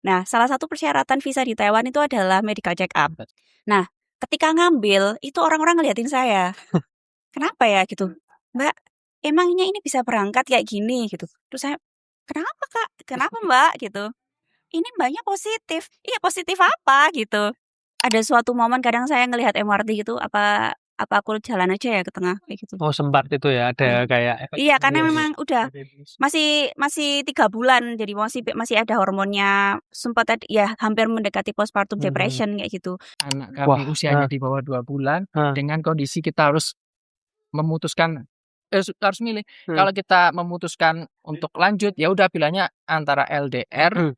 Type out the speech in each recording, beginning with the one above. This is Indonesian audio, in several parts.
Nah, salah satu persyaratan visa di Taiwan itu adalah medical check up. Nah, ketika ngambil itu orang-orang ngeliatin saya. Kenapa ya gitu? Mbak, emangnya ini bisa berangkat kayak gini gitu. Terus saya, kenapa Kak? Kenapa Mbak gitu? Ini Mbaknya positif. Iya positif apa gitu. Ada suatu momen kadang saya ngelihat MRT gitu, apa aku jalan aja ya ke tengah kayak gitu. Oh sempat itu ya ada kayak efek Iya karena dari memang udah masih 3 bulan jadi masih ada hormonnya sempat ya hampir mendekati postpartum depression kayak gitu. Anak kami usianya di bawah 2 bulan dengan kondisi kita harus memutuskan harus milih. Kalau kita memutuskan untuk lanjut ya udah pilihannya antara LDR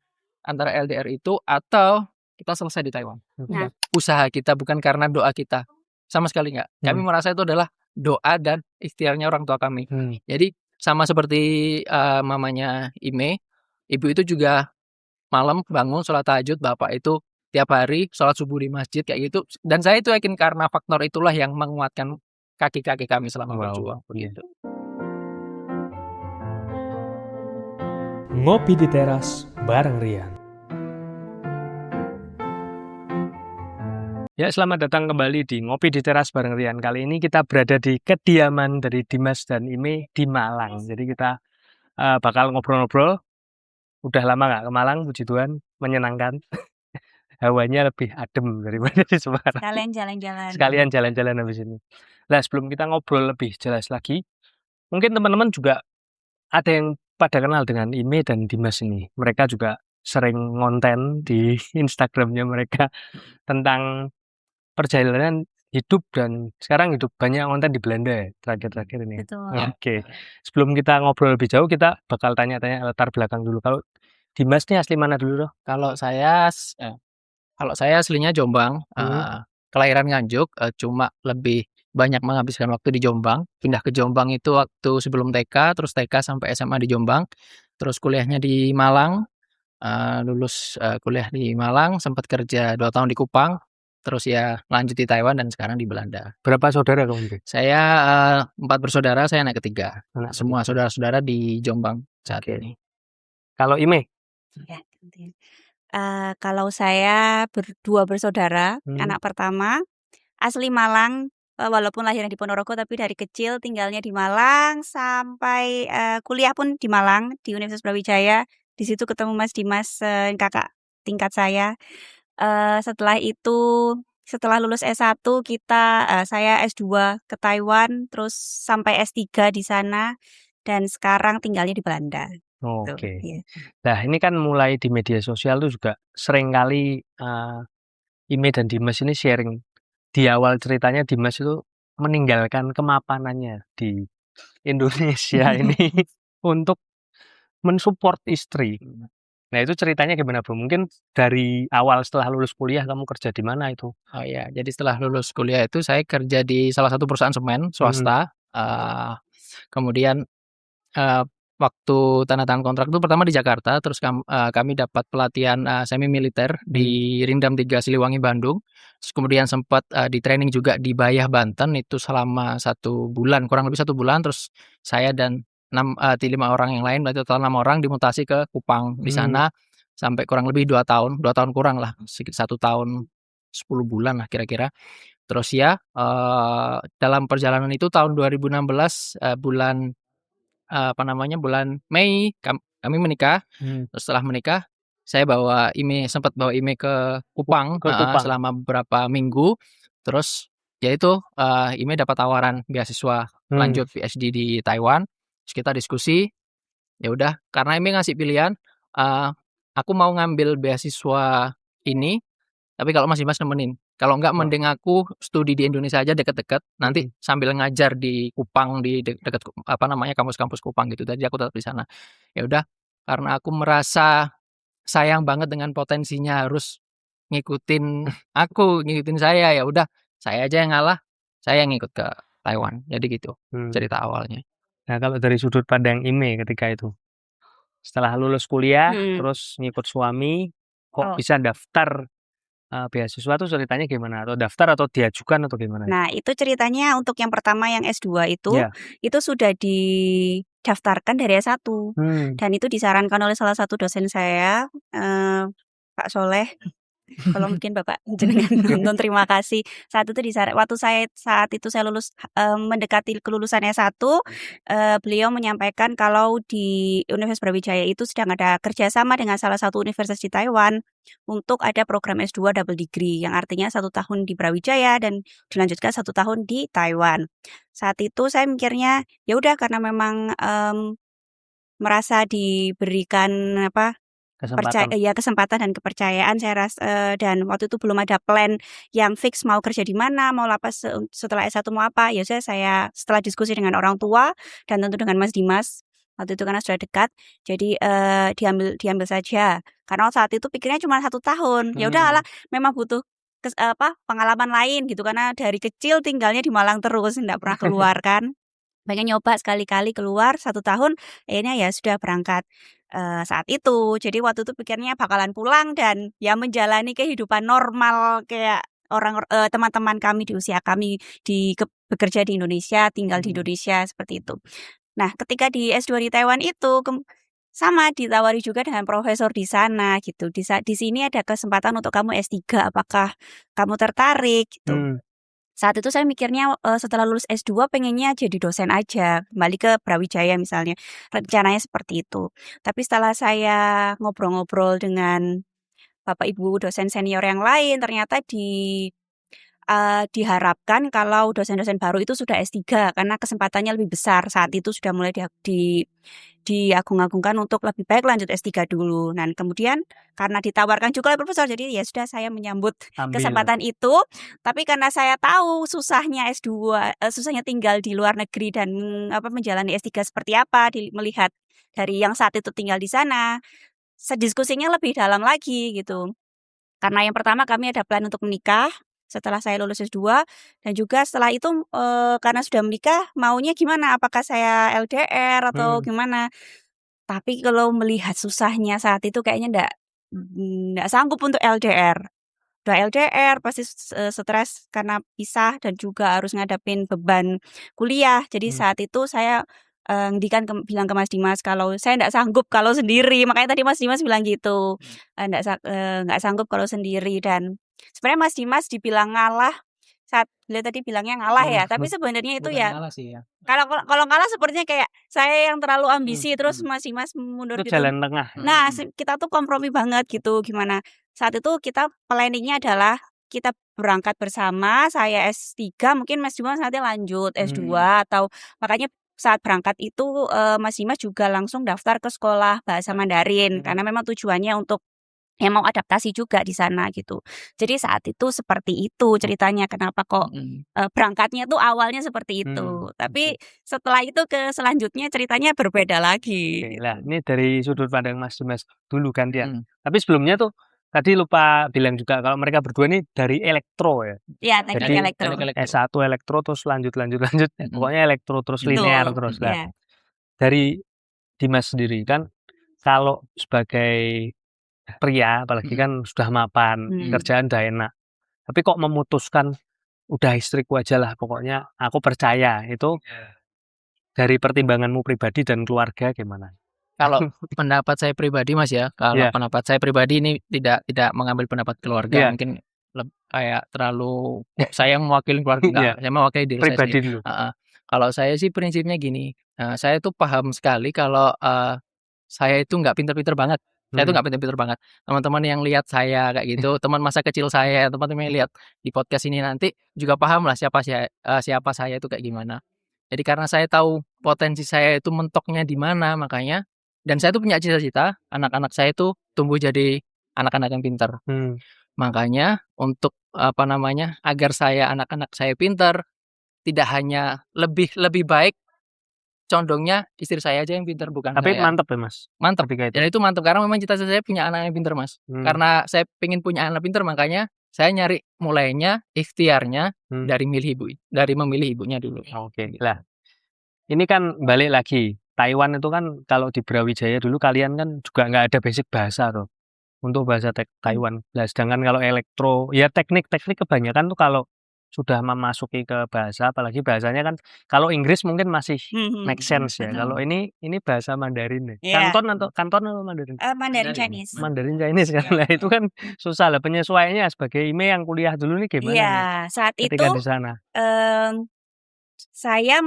itu atau kita selesai di Taiwan. Nah. Usaha kita bukan karena doa kita. Sama sekali enggak. Kami merasa itu adalah doa dan ikhtiarnya orang tua kami. Jadi sama seperti mamanya Ime, ibu itu juga malam bangun sholat tahajud, bapak itu tiap hari sholat subuh di masjid kayak gitu. Dan saya itu yakin karena faktor itulah yang menguatkan kaki-kaki kami selama berjuang begitu. Ngopi di teras bareng Rian. Ya, selamat datang kembali di Ngopi di Teras bareng Rian. Kali ini kita berada di kediaman dari Dimas dan Ime di Malang. Jadi kita bakal ngobrol-ngobrol. Udah lama nggak ke Malang, puji Tuhan, menyenangkan. Hawanya lebih adem daripada di Semarang. Sekalian jalan-jalan habis ini. Nah, sebelum kita ngobrol lebih jelas lagi, mungkin teman-teman juga ada yang pada kenal dengan Ime dan Dimas ini. Mereka juga sering ngonten di Instagramnya mereka tentang perjalanan hidup dan sekarang hidup banyak konten di Belanda ya terakhir-terakhir ini. Betul. Oke. Sebelum kita ngobrol lebih jauh kita bakal tanya-tanya latar belakang dulu. Kalau Dimas nih asli mana dulu loh? Kalau saya aslinya Jombang, kelahiran Nganjuk, cuma lebih banyak menghabiskan waktu di Jombang. Pindah ke Jombang itu waktu sebelum TK, terus TK sampai SMA di Jombang. Terus kuliahnya di Malang, lulus kuliah di Malang, sempat kerja 2 tahun di Kupang. Terus ya lanjut di Taiwan dan sekarang di Belanda. Berapa saudara kamu? Saya 4 bersaudara, saya anak ketiga. Semua saudara-saudara di Jombang saat ini. Kalau Ime? Ya, kalau saya 2 bersaudara, anak pertama asli Malang, walaupun lahirnya di Ponorogo tapi dari kecil tinggalnya di Malang sampai kuliah pun di Malang di Universitas Brawijaya. Di situ ketemu Mas Dimas, kakak tingkat saya. Setelah lulus S1 saya S2 ke Taiwan, terus sampai S3 di sana dan sekarang tinggalnya di Belanda. Oke. Iya. Nah, ini kan mulai di media sosial tuh juga sering kali Ime dan Dimas ini sharing. Di awal ceritanya Dimas itu meninggalkan kemapanannya di Indonesia ini untuk mensupport istri. Nah, itu ceritanya gimana, Bro? Mungkin dari awal setelah lulus kuliah kamu kerja di mana itu? Oh iya, jadi setelah lulus kuliah itu saya kerja di salah satu perusahaan semen swasta. Kemudian waktu tanda tangan kontrak itu pertama di Jakarta, terus kami dapat pelatihan semi militer di Rindam 3 Siliwangi Bandung. Terus kemudian sempat di training juga di Bayah Banten itu selama 1 bulan, kurang lebih 1 bulan. Terus saya dan 5 orang yang lain, berarti total 6 orang dimutasi ke Kupang. Di sana sampai kurang lebih 2 tahun kurang lah, 1 tahun 10 bulan lah kira-kira. Terus ya dalam perjalanan itu tahun 2016 bulan Mei kami menikah. Terus setelah menikah saya sempat bawa Ime ke Kupang, selama beberapa minggu. Terus ya itu Ime dapat tawaran beasiswa lanjut PhD di Taiwan. Terus kita diskusi, ya udah karena Ime ngasih pilihan, aku mau ngambil beasiswa ini, tapi kalau Mas Dimas nemenin. Kalau enggak mending aku studi di Indonesia aja deket-deket, nanti sambil ngajar di Kupang di dekat kampus-kampus Kupang gitu. Jadi aku tetap di sana. Ya udah, karena aku merasa sayang banget dengan potensinya harus ngikutin saya, ya udah saya aja yang ngalah, saya yang ngikut ke Taiwan. Jadi gitu cerita awalnya. Nah, kalau dari sudut pandang Ime ketika itu, setelah lulus kuliah terus ngikut suami, kok bisa daftar beasiswa tuh ceritanya gimana? Atau daftar atau diajukan atau gimana? Nah, itu ceritanya untuk yang pertama yang S2 itu sudah didaftarkan dari S1 dan itu disarankan oleh salah satu dosen saya. Pak Soleh. Kalau mungkin Bapak jenengan nonton, terima kasih. Saat itu waktu saat itu saya lulus, mendekati kelulusan S1, beliau menyampaikan kalau di Universitas Brawijaya itu sedang ada kerjasama dengan salah satu universitas di Taiwan untuk ada program S2 double degree, yang artinya 1 tahun di Brawijaya dan dilanjutkan 1 tahun di Taiwan. Saat itu saya mikirnya, ya udah karena memang, merasa diberikan Kesempatan. kesempatan dan kepercayaan dan waktu itu belum ada plan yang fix mau kerja di mana, mau lapas setelah S1 mau apa. Ya saya setelah diskusi dengan orang tua dan tentu dengan Mas Dimas, waktu itu karena sudah dekat, jadi diambil saja. Karena saat itu pikirnya cuma 1 tahun. Ya udahlah, memang butuh pengalaman lain gitu, karena dari kecil tinggalnya di Malang terus, enggak pernah keluar kan. Pengen nyoba sekali-kali keluar 1 tahun, akhirnya ya sudah berangkat. Saat itu. Jadi waktu itu pikirnya bakalan pulang dan ya menjalani kehidupan normal kayak teman-teman kami di usia kami bekerja di Indonesia, tinggal di Indonesia, seperti itu. Nah, ketika di S2 di Taiwan itu sama ditawari juga dengan profesor di sana gitu. Di sini ada kesempatan untuk kamu S3, apakah kamu tertarik gitu. Saat itu saya mikirnya, setelah lulus S2 pengennya jadi dosen aja, kembali ke Brawijaya misalnya, rencananya seperti itu. Tapi setelah saya ngobrol-ngobrol dengan Bapak Ibu dosen senior yang lain, ternyata diharapkan kalau dosen-dosen baru itu sudah S3 karena kesempatannya lebih besar. Saat itu sudah mulai diagung-agungkan untuk lebih baik lanjut S3 dulu. Nah, kemudian karena ditawarkan juga oleh profesor, jadi ya sudah saya menyambut kesempatan itu. Tapi karena saya tahu susahnya S2, susahnya tinggal di luar negeri dan menjalani S3 seperti apa, melihat dari yang saat itu tinggal di sana, diskusinya lebih dalam lagi gitu. Karena yang pertama kami ada plan untuk menikah setelah saya lulus S2, dan juga setelah itu karena sudah menikah maunya gimana, apakah saya LDR atau gimana. Tapi kalau melihat susahnya saat itu kayaknya nggak sanggup untuk LDR. Udah LDR pasti stres karena pisah dan juga harus ngadapin beban kuliah. Jadi saat itu saya bilang ke Mas Dimas kalau saya nggak sanggup kalau sendiri. Makanya tadi Mas Dimas bilang gitu, nggak sanggup kalau sendiri. Dan sebenarnya Mas Dimas dibilang ngalah saat beliau tadi bilangnya ngalah ya, tapi sebenarnya itu Bukan ya ngalah sih ya. kalau ngalah sepertinya kayak saya yang terlalu ambisi terus Mas Dimas mundur Itu gitu. jalan tengah. Nah, kita tuh kompromi banget gitu. Gimana? Saat itu kita planning-nya adalah kita berangkat bersama, saya S3, mungkin Mas Dimas nanti lanjut S2 atau makanya saat berangkat itu Mas Dimas juga langsung daftar ke sekolah bahasa Mandarin karena memang tujuannya untuk mau adaptasi juga di sana gitu. Jadi saat itu seperti itu ceritanya kenapa kok berangkatnya tuh awalnya seperti itu. Tapi setelah itu ke selanjutnya ceritanya berbeda lagi. Oke, lah ini dari sudut pandang Mas Dimas dulu kan dia. Tapi sebelumnya tuh tadi lupa bilang juga kalau mereka berdua ini dari elektro ya. Iya, teknik Jadi elektro. S1 elektro terus lanjut. Pokoknya elektro terus linear terus lah. Iya. Dari Dimas sendiri kan kalau sebagai pria apalagi kan sudah mapan, kerjaan udah enak. Tapi kok memutuskan udah istriku aja lah pokoknya aku percaya itu dari pertimbanganmu pribadi dan keluarga gimana? Kalau pendapat saya pribadi Mas ya, kalau pendapat saya pribadi ini tidak mengambil pendapat keluarga, mungkin kayak terlalu saya mewakili keluarga, enggak, saya mewakili diri saya Pribadi sendiri. dulu. Kalau saya sih prinsipnya gini, saya tuh paham sekali kalau saya itu nggak pinter-pinter banget. Saya tuh nggak pinter-pinter banget. Teman-teman yang lihat saya kayak gitu, teman masa kecil saya, teman-teman yang lihat di podcast ini nanti juga paham lah siapa saya itu kayak gimana. Jadi karena saya tahu potensi saya itu mentoknya di mana, makanya dan saya tuh punya cita-cita anak-anak saya itu tumbuh jadi anak-anak yang pintar. Makanya untuk agar anak-anak saya pintar, tidak hanya lebih baik, condongnya istri saya aja yang pintar bukan Tapi saya. mantep ya Mas? Mantap. Ketika itu. Dan itu mantap karena memang cita-cita saya punya anak yang pintar Mas. Karena saya pengen punya anak pintar, makanya saya nyari mulainya ikhtiarnya dari memilih ibunya dulu. Oke. Lah, ini kan balik lagi. Taiwan itu kan kalau di Brawijaya dulu kalian kan juga nggak ada basic bahasa tuh untuk bahasa Taiwan. Nah, sedangkan kalau elektro ya teknik kebanyakan tuh kalau sudah memasuki ke bahasa, apalagi bahasanya kan kalau Inggris mungkin masih make sense ya. Betul. Kalau ini bahasa Mandarin nih. Iya. Kanton atau Mandarin? Mandarin Chinese. Mandarin Chinese kan. Lah itu kan susah lah penyesuaiannya sebagai IME yang kuliah dulu nih gimana nih Iya, saat itu ketika di sana? saya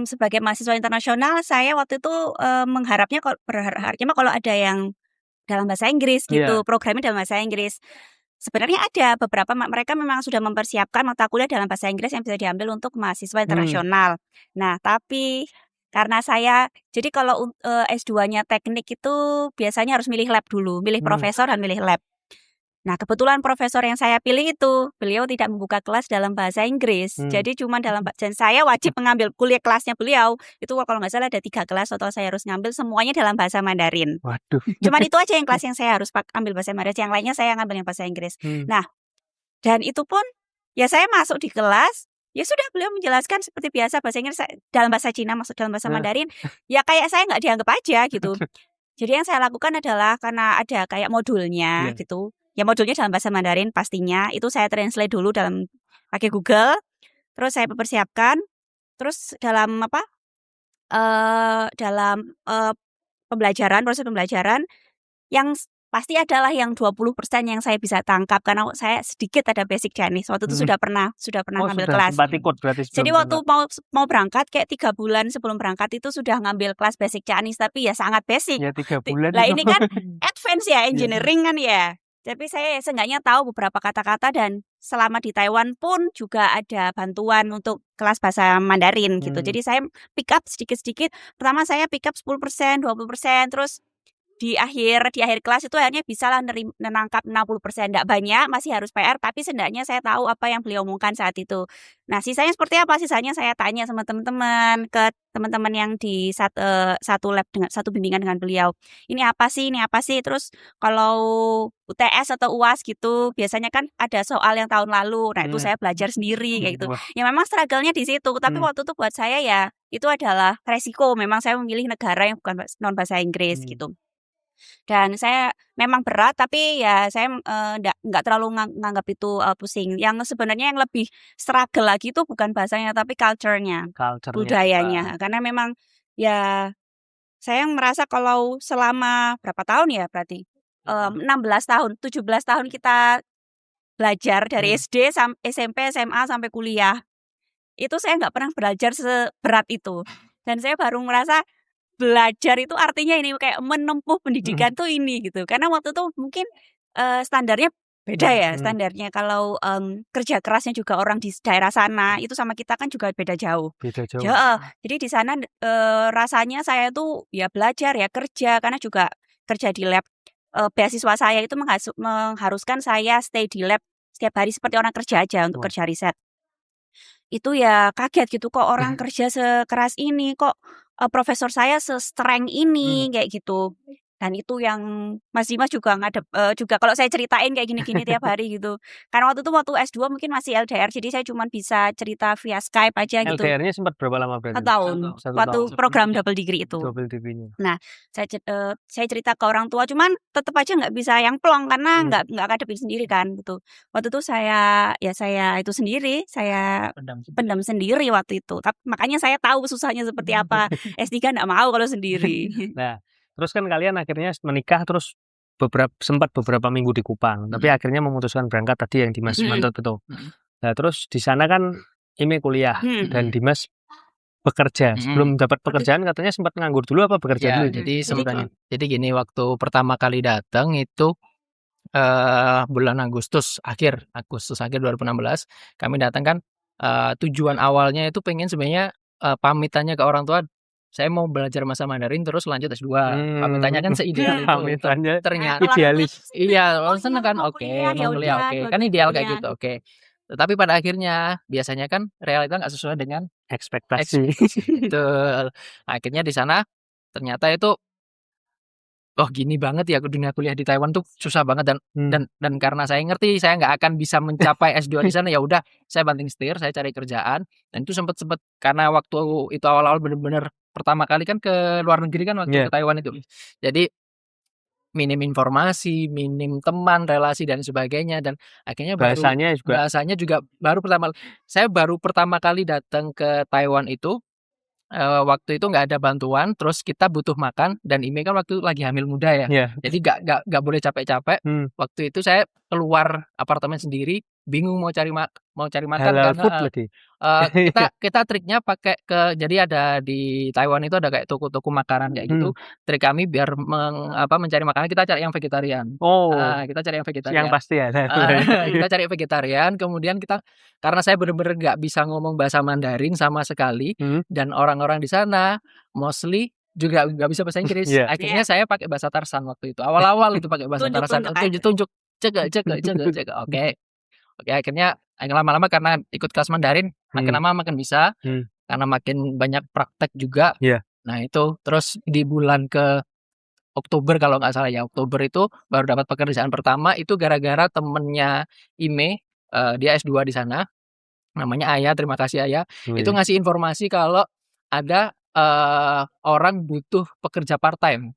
sebagai mahasiswa internasional, saya waktu itu berharapnya kalau ada yang dalam bahasa Inggris gitu, Iya. programnya dalam bahasa Inggris. Sebenarnya ada beberapa mereka memang sudah mempersiapkan mata kuliah dalam bahasa Inggris yang bisa diambil untuk mahasiswa internasional. Nah, tapi karena jadi kalau S2-nya teknik itu biasanya harus milih lab dulu, milih profesor dan milih lab. Nah, kebetulan profesor yang saya pilih itu, beliau tidak membuka kelas dalam bahasa Inggris. Jadi cuma dan saya wajib mengambil kuliah kelasnya beliau. Itu kalau nggak salah ada 3 kelas atau saya harus ngambil semuanya dalam bahasa Mandarin. Waduh. Cuman itu aja yang kelas yang saya harus ambil bahasa Mandarin, yang lainnya saya ngambil yang bahasa Inggris. Nah, dan itu pun ya saya masuk di kelas, ya sudah beliau menjelaskan seperti biasa bahasa Inggris dalam bahasa Cina masuk dalam bahasa Mandarin, ya kayak saya nggak dianggap aja gitu. Jadi yang saya lakukan adalah karena ada kayak modulnya gitu. Ya modulnya dalam bahasa Mandarin pastinya, itu saya translate dulu pakai Google, terus saya persiapkan, terus dalam proses pembelajaran yang pasti adalah yang 20% yang saya bisa tangkap karena saya sedikit ada basic Chinese. Waktu itu sudah pernah ngambil kelas. Sempat ikut berarti. Jadi waktu mau berangkat kayak 3 bulan sebelum berangkat itu sudah ngambil kelas basic Chinese, tapi ya sangat basic. Ya 3 bulan. Lah ini kan advance ya, engineering kan ya. Tapi saya seenggaknya tahu beberapa kata-kata dan selama di Taiwan pun juga ada bantuan untuk kelas bahasa Mandarin gitu. Jadi saya pick up sedikit-sedikit. Pertama saya pick up 10%, 20%, terus di akhir kelas itu akhirnya bisa lah menangkap 60%. Nggak banyak, masih harus PR, tapi setidaknya saya tahu apa yang beliau omongkan saat itu. Nah, sisanya seperti apa? Sisanya saya tanya sama teman-teman, ke teman-teman yang di satu lab satu bimbingan dengan beliau. Ini apa sih? Terus kalau UTS atau UAS gitu, biasanya kan ada soal yang tahun lalu. Nah, itu saya belajar sendiri kayak gitu. Ya memang struggle-nya di situ, tapi waktu itu buat saya ya itu adalah resiko. Memang saya memilih negara yang bukan non bahasa Inggris gitu. Dan saya memang berat, tapi ya saya nggak terlalu nganggap itu pusing. Yang sebenarnya yang lebih struggle lagi itu bukan bahasanya, tapi culture-nya, budayanya. Karena memang ya saya merasa kalau selama berapa tahun ya berarti 16 tahun, 17 tahun kita belajar dari SD, SMP, SMA sampai kuliah. Itu saya nggak pernah belajar seberat itu. Dan saya baru merasa belajar itu artinya ini kayak menempuh pendidikan tuh ini gitu. Karena waktu itu mungkin standarnya beda ya, standarnya kalau kerja kerasnya juga orang di daerah sana itu sama kita kan juga beda jauh. Jadi di sana rasanya saya tuh ya belajar ya kerja, karena juga kerja di lab. Beasiswa saya itu mengharuskan saya stay di lab setiap hari seperti orang kerja aja untuk kerja riset. Itu ya kaget gitu, kok orang kerja sekeras ini, kok profesor saya se-strength ini kayak gitu. Dan itu yang Mas Dimas juga ngadep juga kalau saya ceritain kayak gini-gini tiap hari gitu. Karena waktu S2 mungkin masih LDR, jadi saya cuma bisa cerita via Skype aja gitu. LDR-nya sempat berapa lama berarti? 1 tahun. Waktu program double degree itu. Double degree-nya. Nah, saya cerita ke orang tua, cuman tetap aja nggak bisa yang plong karena nggak ngadepin sendiri kan gitu. Waktu itu saya itu sendiri, saya pendam sendiri waktu itu. Makanya saya tahu susahnya seperti apa. S3 nggak mau kalau sendiri. Nah, terus kan kalian akhirnya menikah, terus sempat beberapa minggu di Kupang, tapi akhirnya memutuskan berangkat tadi yang Dimas mantap itu. Nah, terus di sana kan Ime kuliah dan Dimas bekerja. Sebelum dapat pekerjaan katanya sempat nganggur dulu apa bekerja dulu? Jadi gini, waktu pertama kali datang itu bulan Agustus akhir 2016 kami datang kan, tujuan awalnya itu pengen sebenarnya pamitannya ke orang tua, saya mau belajar bahasa Mandarin terus lanjut S2. Pamitannya kan seideal itu. Pamitannya Ternyata idealis. Iya, seneng kan, mau oke, kuliah, mau ya kuliah, udah, oke. Kan ideal kayak iya. gitu, oke. Tetapi pada akhirnya biasanya kan realita nggak sesuai dengan Ekspektasi. Betul. Akhirnya di sana ternyata itu gini banget ya dunia kuliah di Taiwan tuh susah banget, dan karena saya ngerti saya nggak akan bisa mencapai S2 di sana, ya udah saya banting setir, saya cari kerjaan. Dan itu sempet karena waktu itu awal-awal bener-bener pertama kali kan ke luar negeri kan waktu ke Taiwan itu. Jadi minim informasi, minim teman, relasi dan sebagainya, dan akhirnya bahasanya juga saya baru pertama kali datang ke Taiwan itu, waktu itu nggak ada bantuan, terus kita butuh makan dan Ime kan waktu itu lagi hamil muda ya. Iya. Jadi nggak boleh capek-capek. Waktu itu saya keluar apartemen sendiri, bingung mau cari makan Halal karena food lagi. kita triknya pakai jadi ada di Taiwan itu ada kayak toko-toko makanan kayak gitu. Trik kami biar mencari makanan kita cari yang vegetarian. Oh, Kita cari yang vegetarian. yang pasti ya. Kita cari vegetarian, kemudian karena saya benar-benar nggak bisa ngomong bahasa Mandarin sama sekali, dan orang-orang di sana mostly juga nggak bisa bahasa Inggris. Yeah. Akhirnya saya pakai bahasa Tarsan waktu itu. Awal-awal itu pakai bahasa Tarsan. Tunjuk, cek. Oke, akhirnya lama-lama karena ikut kelas Mandarin, makin lama makin bisa, karena makin banyak praktek juga. Yeah. Nah itu, terus di bulan ke Oktober kalau nggak salah ya, Oktober itu baru dapat pekerjaan pertama, itu gara-gara temennya Ime, dia S2 di sana, namanya Ayah, terima kasih Ayah. Itu ngasih informasi kalau ada orang butuh pekerja part-time.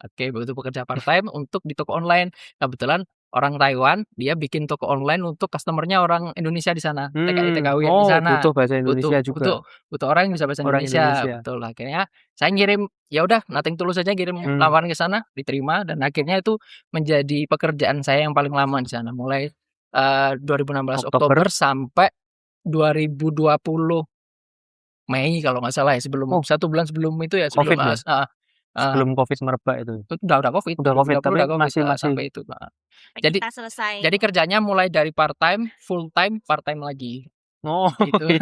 Oke, butuh pekerja part-time untuk di toko online. Kebetulan orang Taiwan, dia bikin toko online untuk customer-nya orang Indonesia di sana, TKI-TKW yang di sana. Butuh bahasa Indonesia juga. Butuh orang yang bisa bahasa Indonesia. Betul. Akhirnya saya ngirim, ya udah nothing tulus aja ngirim lamaran ke sana, diterima, dan akhirnya itu menjadi pekerjaan saya yang paling lama di sana. Mulai 2016 Oktober sampai 2020 Mei kalau nggak salah ya, satu bulan sebelum itu ya, sebelum COVID merebak itu. Udah COVID, tapi masih sampai itu. Selesai. Jadi kerjanya mulai dari part time, full time, part time lagi. Oh, gitu.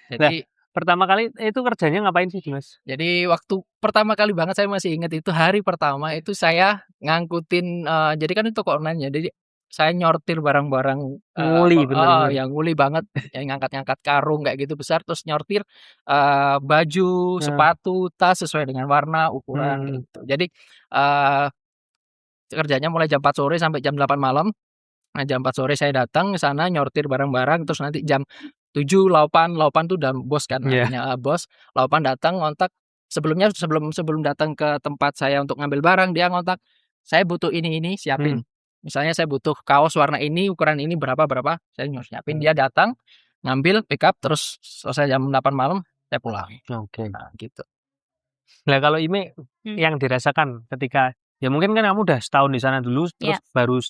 Jadi pertama kali itu kerjanya ngapain sih, Mas? Jadi waktu pertama kali banget saya masih ingat itu hari pertama itu saya ngangkutin, jadi kan itu toko online ya, jadi saya nyortir barang-barang yang nguli banget, yang ngangkat-ngangkat karung kayak gitu besar, terus nyortir baju, sepatu, tas sesuai dengan warna, ukuran gitu. Jadi kerjanya mulai jam 4 sore sampai jam 8 malam. Nah, jam 4 sore saya datang ke sana nyortir barang-barang, terus nanti jam 7, 8 tuh udah bos kan, namanya bos. 8 datang ngontak, sebelum datang ke tempat saya untuk ngambil barang, dia ngontak, "Saya butuh ini, siapin." Misalnya saya butuh kaos warna ini, ukuran ini, berapa, saya nyiapin, dia datang, ngambil, pick up, terus selesai jam 8 malam, saya pulang. Oke. Nah, gitu. Nah, kalau Ime yang dirasakan ketika, ya mungkin kan kamu udah setahun di sana dulu, terus baru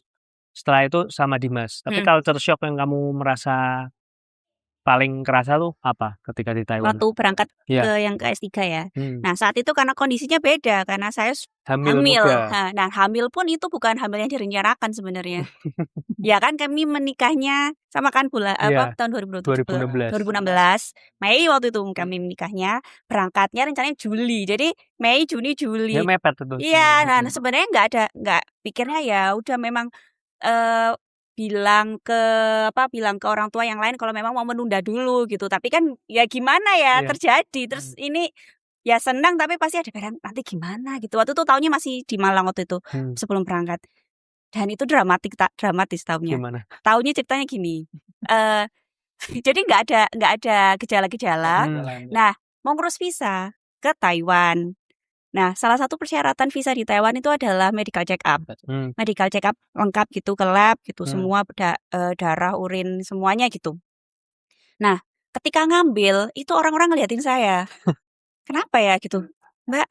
setelah itu sama Dimas. Tapi culture shock yang kamu merasa paling kerasa tuh apa ketika di Taiwan? Waktu berangkat ke yang ke S3 ya. Nah, saat itu karena kondisinya beda, karena saya hamil. Nah, hamil pun itu bukan hamil yang direncanakan sebenarnya. Ya kan kami menikahnya sama kan tahun 2016. Mei waktu itu kami menikahnya, berangkatnya rencananya Juli. Jadi Mei, Juni, Juli. Ya mepet itu. Iya, nah sebenarnya nggak pikirnya ya udah memang bilang ke orang tua yang lain kalau memang mau menunda dulu gitu. Tapi kan ya gimana ya terjadi. Terus ini ya senang tapi pasti ada nanti gimana gitu. Waktu itu tahunnya masih di Malang waktu itu sebelum berangkat. Dan itu dramatis tahunnya. Gimana? Tahunnya ceritanya gini. Jadi nggak ada gejala-gejala. Nah, mau ngurus visa ke Taiwan. Nah, salah satu persyaratan visa di Taiwan itu adalah medical check up. Medical check up lengkap gitu, ke lab gitu, semua darah, urin, semuanya gitu. Nah, ketika ngambil, itu orang-orang ngeliatin saya. Kenapa ya gitu? Mbak,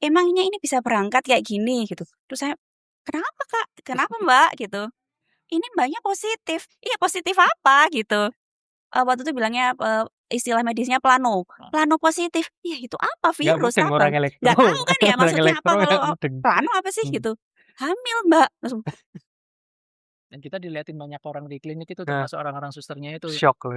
emangnya ini bisa berangkat kayak gini gitu. Terus saya, kenapa Kak? Kenapa Mbak gitu? Ini Mbaknya positif. Iya, positif apa gitu. Waktu itu bilangnya istilah medisnya plano positif. Ya itu apa, virus apa? Nggak tahu kan ya maksudnya apa kalau plano apa sih gitu. Hamil Mbak. Dan kita diliatin banyak orang di klinik itu, termasuk orang-orang susternya itu. Shock.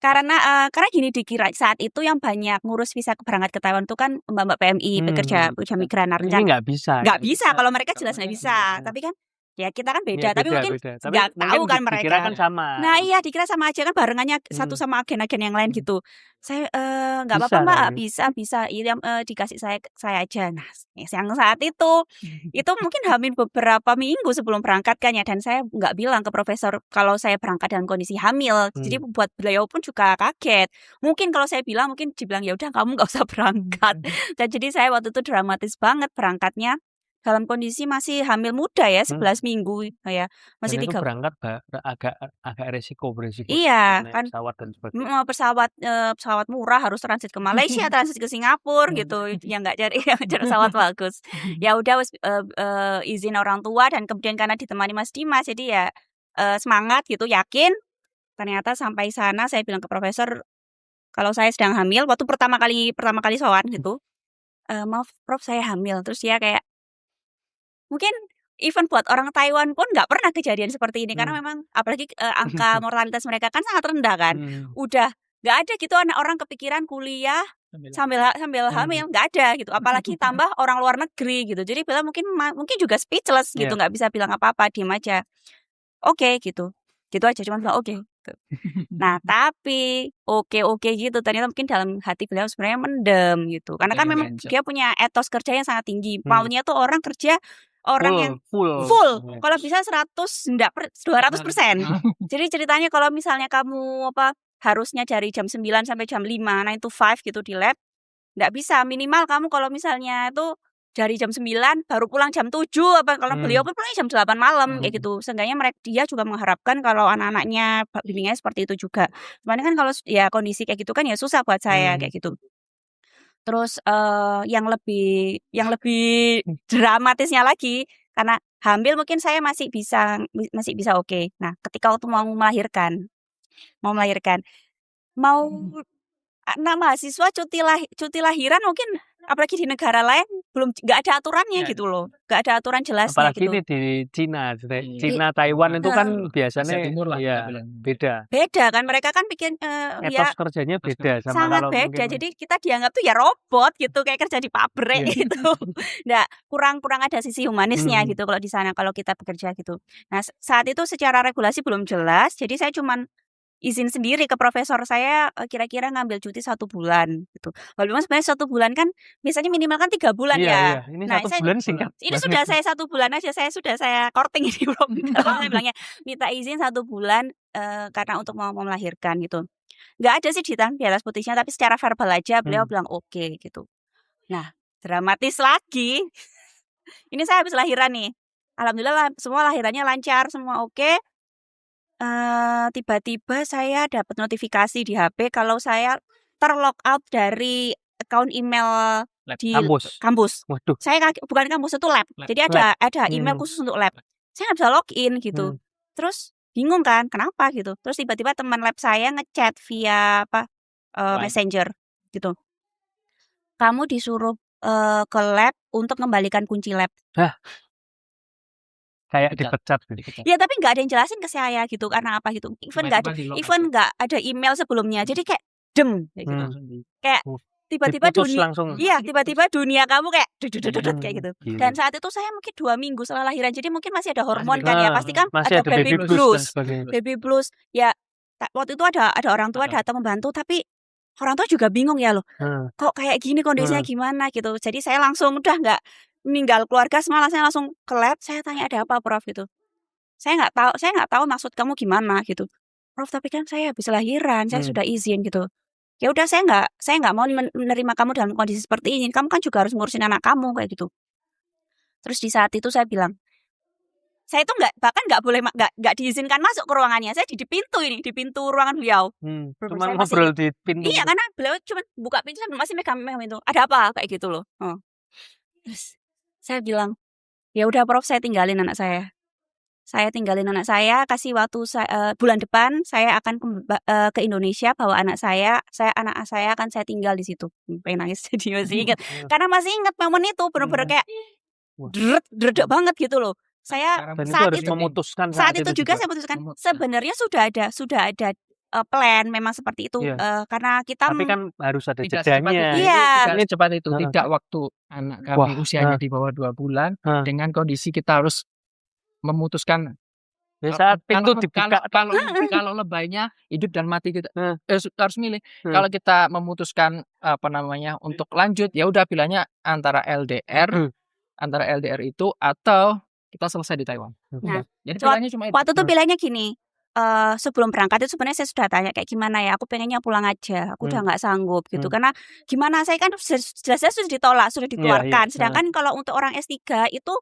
Karena gini dikira saat itu yang banyak ngurus visa berangkat ke Taiwan itu kan mbak-mbak PMI, pekerja migran. Ini nggak bisa. Nggak bisa, kalau mereka jelas nggak bisa. Tapi kan ya kita kan beda, tapi mungkin nggak tahu kan mereka. Dikira kan sama. Nah iya dikira sama aja kan, barengannya satu sama agen-agen yang lain gitu. Saya nggak apa-apa Mbak, bisa dikasih saya aja. Nah yang saat itu mungkin hamil beberapa minggu sebelum berangkat kan ya, dan saya nggak bilang ke profesor kalau saya berangkat dalam kondisi hamil. Jadi buat beliau pun juga kaget. Mungkin kalau saya bilang mungkin dibilang ya udah kamu nggak usah berangkat. Dan jadi saya waktu itu dramatis banget berangkatnya. dalam kondisi masih hamil muda ya, 11 Hmm. minggu ya, Dan masih itu 3 berangkat agak beresiko iya, naik kan pesawat dan sebagainya. pesawat murah harus transit ke Malaysia, transit ke Singapura gitu, yang nggak cari yang cari pesawat bagus. Ya udah wes, izin orang tua dan kemudian karena ditemani Mas Dimas, jadi ya, semangat gitu, yakin. Ternyata sampai sana saya bilang ke profesor, kalau saya sedang hamil, waktu pertama kali sowan gitu, "Maaf Prof, saya hamil." Terus dia kayak mungkin even buat orang Taiwan pun nggak pernah kejadian seperti ini, karena Hmm. memang apalagi, angka mortalitas mereka kan sangat rendah kan. Udah nggak ada gitu anak orang kepikiran kuliah sambil hamil, nggak ada gitu. Apalagi tambah orang luar negeri gitu. Jadi beliau mungkin juga speechless gitu, Iya. nggak bisa bilang apa-apa, diem aja. Oke gitu. Gitu aja, cuman bilang oke, gitu. Nah tapi oke gitu, ternyata mungkin dalam hati beliau sebenarnya mendem gitu. Karena kan memang Pengen dia punya etos kerja yang sangat tinggi. Hmm. Maunya tuh orang kerja, orang yang Full. full, Iya. kalau bisa 200%. Jadi ceritanya kalau misalnya kamu harusnya dari jam 9 sampai jam 5, 9 to 5 gitu di lab, nggak bisa. Minimal kamu kalau misalnya itu dari jam 9 baru pulang jam 7, kalau beliau pun pulangnya jam 8 malam kayak gitu. Seenggaknya dia juga mengharapkan kalau anak-anaknya bimbingannya seperti itu juga. Cuman kan kalau ya kondisi kayak gitu kan ya susah buat saya kayak gitu. Terus, yang lebih dramatisnya lagi, karena hamil mungkin saya masih bisa oke. Nah, ketika waktu mau melahirkan, anak mahasiswa cuti lahiran mungkin apalagi di negara lain nggak ada aturannya gitu loh, nggak ada aturan jelasnya Apalagi gitu. ini di Cina, Taiwan itu kan biasanya Asia Timur lah ya kita bilang. beda. Beda kan, mereka kan bikin, ya Etos kerjanya beda sama sangat kalau beda. mungkin Jadi kita dianggap tuh ya robot gitu, kayak kerja di pabrik Iya. gitu. Nggak, kurang ada sisi humanisnya Hmm. gitu kalau di sana, kalau kita bekerja gitu. Nah, saat itu secara regulasi belum jelas, jadi saya cuman izin sendiri ke profesor saya, kira-kira ngambil cuti 1 bulan gitu. Walaupun sebenarnya 1 bulan kan biasanya minimal kan 3 bulan Iya, ya. ini Nah, 1 saya bulan singkat ini banget. sudah saya 1 bulan aja, saya courting ini belum. Saya bilangnya minta izin 1 bulan, karena untuk mau melahirkan gitu. Nggak ada sih di atas putihnya, tapi secara verbal aja beliau bilang oke gitu. Nah, dramatis lagi, ini saya habis lahiran nih. Alhamdulillah semua lahirannya lancar, semua oke. Tiba-tiba saya dapat notifikasi di HP kalau saya terlog out dari account email di kampus. Waduh. Saya bukan kampus, itu lab. Jadi ada email khusus untuk lab. Saya nggak bisa login gitu. Terus bingung kan, kenapa gitu. Terus tiba-tiba teman lab saya ngechat via Messenger gitu. Kamu disuruh ke lab untuk mengembalikan kunci lab. Hah? Kayak dipecat. Ya tapi nggak ada yang jelasin ke saya gitu karena apa gitu. Even nggak ada email sebelumnya. Jadi kayak kayak gitu. Kayak tiba-tiba tiba-tiba dunia kamu kayak kayak gitu. Dan saat itu saya mungkin 2 minggu setelah lahiran. Jadi mungkin masih ada hormon kan ya. Pasti kan masih ada baby blues. Baby blues. Ya waktu itu ada orang tua datang membantu, tapi orang tua juga bingung ya loh. Kok kayak gini kondisinya gimana gitu. Jadi saya langsung udah nggak meninggal keluarga, semalam saya langsung ke lab, saya tanya ada apa Prof gitu. Saya nggak tahu maksud kamu gimana gitu. Prof, tapi kan saya habis lahiran, saya sudah izin gitu. Ya udah saya nggak mau menerima kamu dalam kondisi seperti ini. Kamu kan juga harus ngurusin anak kamu kayak gitu. Terus di saat itu saya bilang, saya itu nggak diizinkan masuk ke ruangannya. Saya di pintu ruangan beliau. Cuma ngobrol di pintu. Iya, karena beliau cuma buka pintu, saya masih megang pintu. Ada apa kayak gitu loh. Terus saya bilang, ya udah Prof, saya tinggalin anak saya. Saya tinggalin anak saya, kasih waktu bulan depan saya akan ke Indonesia bawa anak saya anak saya akan saya tinggal di situ. Pengen nangis jadi masih ingat. Karena masih ingat momen itu benar-benar kayak dredek banget gitu loh. Saya saat itu memutuskan saat itu juga saya putuskan. Sebenarnya sudah ada plan memang seperti itu, karena kita tapi kan harus ada jedanya. Iya. Tidak secepat itu, tidak waktu anak kami usianya di bawah 2 bulan dengan kondisi kita harus memutuskan saat pintu dibuka. Kalau lebaynya hidup dan mati kita harus milih. Kalau kita memutuskan untuk lanjut, ya udah pilihannya antara LDR itu atau kita selesai di Taiwan. Nah, jadi pilihannya cuma itu. Waktu itu pilihannya gini, sebelum berangkat itu sebenarnya saya sudah tanya kayak gimana ya, aku pengennya pulang aja, aku udah nggak sanggup gitu. Karena gimana saya kan jelas-jelas sudah ditolak, sudah Iya, dikeluarkan. Sedangkan kalau untuk orang S3 itu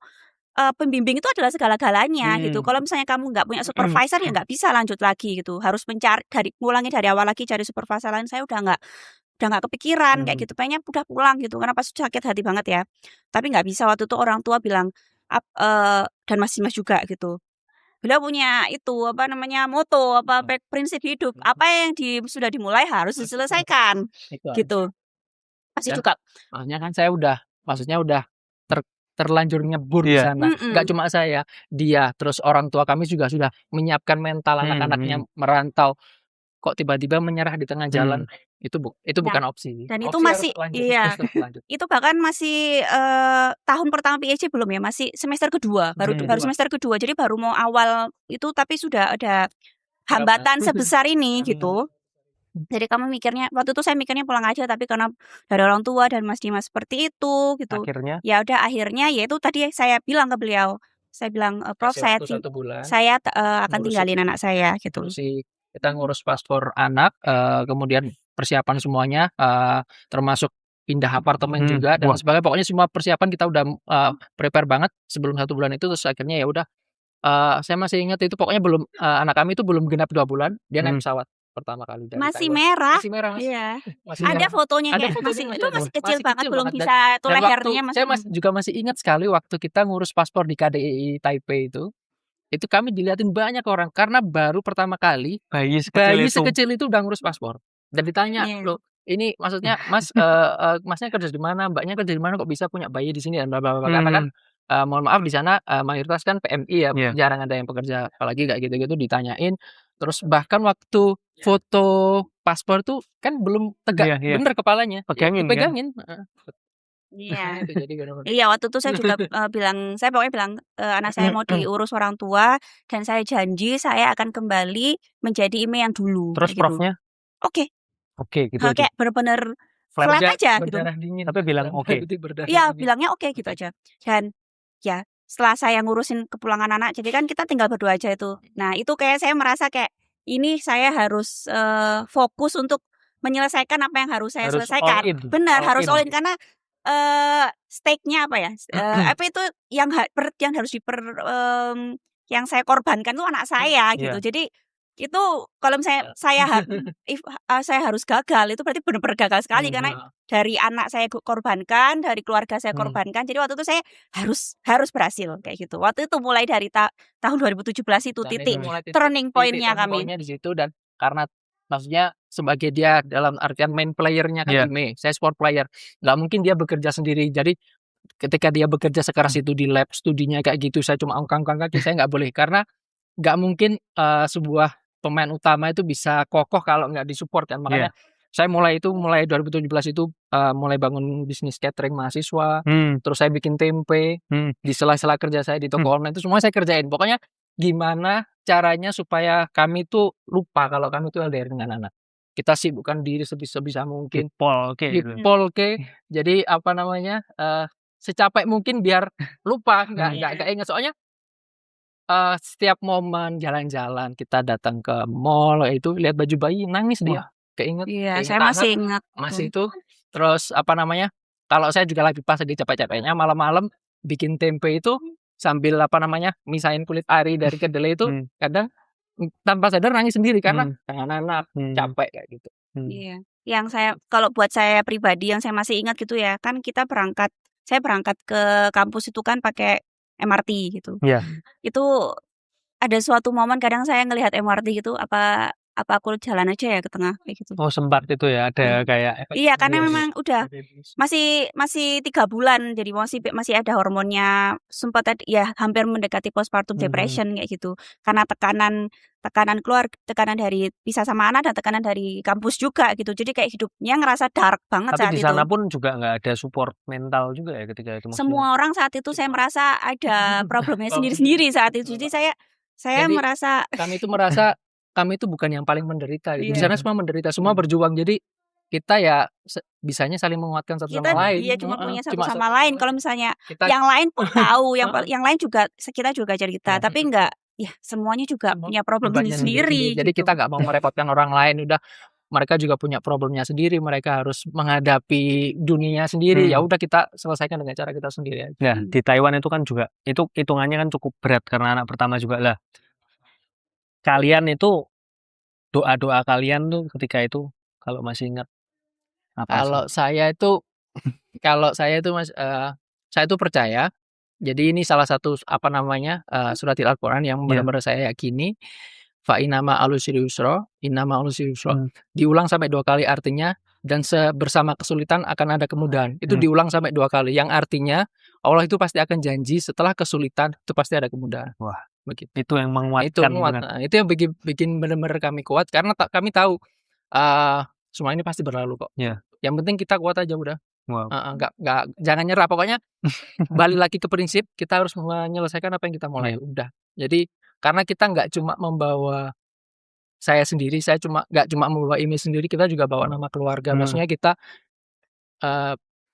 pembimbing itu adalah segala-galanya gitu. Kalau misalnya kamu nggak punya supervisor ya nggak bisa lanjut lagi gitu. Harus ngulangi dari awal lagi cari supervisor lain. Saya udah nggak kepikiran kayak gitu. Pengennya udah pulang gitu. Karena pas sakit hati banget ya. Tapi nggak bisa waktu itu orang tua bilang dan Mas Dimas juga gitu. Beliau punya itu moto prinsip hidup. Apa yang sudah dimulai harus diselesaikan Itu aja. gitu. Masih Dan juga maksudnya kan saya udah terlanjur nyebur di Iya. sana. Nggak cuma saya, dia, terus orang tua kami juga sudah menyiapkan mental anak-anaknya merantau. Kok tiba-tiba menyerah di tengah jalan? Itu bukan opsi. dan itu Opsi masih harus lanjut, iya. terus lanjut. Itu bahkan masih tahun pertama PhD belum ya, masih semester kedua, baru semester kedua. Jadi baru mau awal itu tapi sudah ada hambatan sebesar ini gitu. Jadi waktu itu saya mikirnya pulang aja, tapi karena dari orang tua dan Mas Dimas seperti itu gitu. Akhirnya Ya udah akhirnya ya itu tadi saya bilang ke beliau. Saya bilang, "Prof, Kasih waktu 1 bulan. saya akan Ngurusin. tinggalin anak saya gitu." Kita ngurus paspor anak, kemudian persiapan semuanya, termasuk pindah apartemen juga dan sebagainya. Pokoknya semua persiapan kita udah prepare banget sebelum 1 bulan itu. Terus akhirnya ya udah, saya masih ingat itu pokoknya anak kami itu belum genap 2 bulan dia naik pesawat pertama kali dari Masih Taiwan. merah. Masih merah, Mas. Iya. Masih Ada merah. fotonya Ada kayak fotonya itu masih kecil banget, belum banget. bisa itu Dan lehernya saya juga masih ingat sekali waktu kita ngurus paspor di KDI Taipei itu kami diliatin banyak orang karena baru pertama kali bayi bayi sekecil itu. sekecil itu udah ngurus paspor. Dan ditanya, "Loh, ini maksudnya Mas, Masnya kerja di mana? Mbaknya kerja di mana kok bisa punya bayi di sini?" Dan bla bla bla. Karena kan mohon maaf di sana mayoritas kan PMI ya, jarang ada yang pekerja apalagi kayak gitu-gitu ditanyain. Terus bahkan waktu foto paspor tuh kan belum tegak bener kepalanya. Dipegangin. Iya. Itu jadi Iya, waktu itu saya juga saya pokoknya bilang anak saya mau diurus orang tua dan saya janji saya akan kembali menjadi IME yang dulu. Terus kayak gitu. profnya? Oke. Oke gitu aja. Kayak bener-bener flat aja gitu. Berdarah dingin. Tapi bilang oke. Iya, bilangnya oke gitu aja. Dan ya setelah saya ngurusin kepulangan anak, jadi kan kita tinggal berdua aja itu. Nah itu kayak saya merasa kayak ini saya harus fokus untuk menyelesaikan apa yang harus saya selesaikan. Benar, harus all in karena stake-nya apa ya? Apa itu yang harus yang saya korbankan itu anak saya gitu. Jadi itu kalau misalnya saya harus gagal itu berarti benar-benar gagal sekali karena dari anak saya korbankan, dari keluarga saya korbankan. Jadi waktu itu saya harus berhasil kayak gitu. Waktu itu mulai dari tahun 2017 itu titik turning point-nya kami. Di situ dan karena maksudnya sebagai dia dalam artian main player-nya kan IME, saya sport player. Nggak mungkin dia bekerja sendiri. Jadi ketika dia bekerja sekeras itu di lab studinya kayak gitu, saya cuma angkat kaki, saya nggak boleh karena nggak mungkin sebuah pemain utama itu bisa kokoh kalau nggak disupport kan. Makanya saya mulai 2017 itu mulai bangun bisnis catering mahasiswa, terus saya bikin tempe di sela-sela kerja saya di toko online itu semua saya kerjain. Pokoknya gimana caranya supaya kami tuh lupa kalau kami tuh LDR dengan anak. Kita sibukkan diri sebisa mungkin. Dipolke. Jadi secapek mungkin biar lupa, nggak ingat. Soalnya setiap momen jalan-jalan kita datang ke mall itu lihat baju bayi nangis dia. Keinget. Iya, saya masih ingat. Masih itu. Terus kalau saya juga lagi pas di capek-capeknya malam-malam bikin tempe itu sambil misahin kulit ari dari kedelai itu kadang tanpa sadar nangis sendiri karena anak-anak capek kayak gitu. Iya. Kalau buat saya pribadi yang saya masih ingat gitu ya, kan saya berangkat ke kampus itu kan pakai MRT gitu. Iya. Itu ada suatu momen kadang saya ngelihat MRT gitu apa aku jalan aja ya ke tengah kayak gitu. Oh, sempat itu ya ada kayak iya karena memang udah masih 3 bulan jadi masih ada hormonnya, sempat ya hampir mendekati postpartum depression kayak gitu karena tekanan dari pisah sama anak dan tekanan dari kampus juga gitu, jadi kayak hidupnya ngerasa dark banget saat itu. Tapi di sana pun juga nggak ada support mental juga ya ketika itu. Semua orang saat itu saya merasa ada problemnya sendiri-sendiri saat itu, jadi saya merasa kami itu bukan yang paling menderita gitu. Di sana semua menderita, semua berjuang. Jadi kita ya bisanya saling menguatkan satu sama lain. Iya, cuma punya satu sama lain. Kalau misalnya yang lain pun tahu, yang lain juga kita juga cerita, tapi enggak ya semuanya juga Semua punya problem bebannya sendiri Jadi gitu. kita nggak mau merepotkan orang lain, udah mereka juga punya problemnya sendiri, mereka harus menghadapi dunia sendiri. Ya udah kita selesaikan dengan cara kita sendiri aja. Nah, di Taiwan itu kan juga itu hitungannya kan cukup berat karena anak pertama juga lah. Kalian itu doa-doa kalian tuh ketika itu kalau masih ingat apa sih? Kalau saya itu Mas, saya itu percaya. Jadi ini salah satu surat Al-Qur'an yang Iya. benar-benar saya yakini. Fa innama alusri yusra, innama alusri yusra. Diulang sampai 2 kali artinya dan bersama kesulitan akan ada kemudahan. Itu diulang sampai 2 kali yang artinya Allah itu pasti akan janji setelah kesulitan itu pasti ada kemudahan. Wah, Begitu. itu yang Itu menguatkan kuat. dengan Nah, itu yang bikin benar-benar kami kuat karena kami tahu semua ini pasti berlalu kok. Iya. Yang penting kita kuat aja udah. wow. Nggak jangan nyerah pokoknya. Balik lagi ke prinsip kita harus menyelesaikan apa yang kita mulai. Udah. Jadi karena kita nggak cuma membawa saya sendiri, nggak cuma membawa Imi sendiri, kita juga bawa nama keluarga. Maksudnya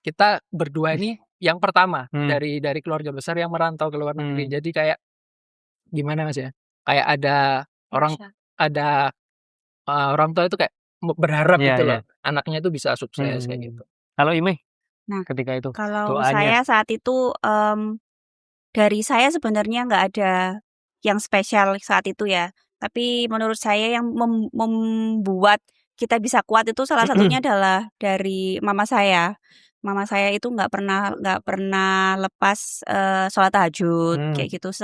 kita berdua ini yang pertama dari keluarga besar yang merantau ke luar negeri. Jadi kayak gimana Mas ya? Kayak ada orang tua itu kayak berharap Iya, gitu iya. loh. Anaknya itu bisa sukses kayak gitu. Kalau Imi Nah, ketika itu kalau doanya saya saat itu dari saya sebenarnya nggak ada yang spesial saat itu ya. Tapi menurut saya yang membuat kita bisa kuat itu salah satunya adalah dari mama saya. Mama saya itu nggak pernah lepas sholat tahajud kayak gitu.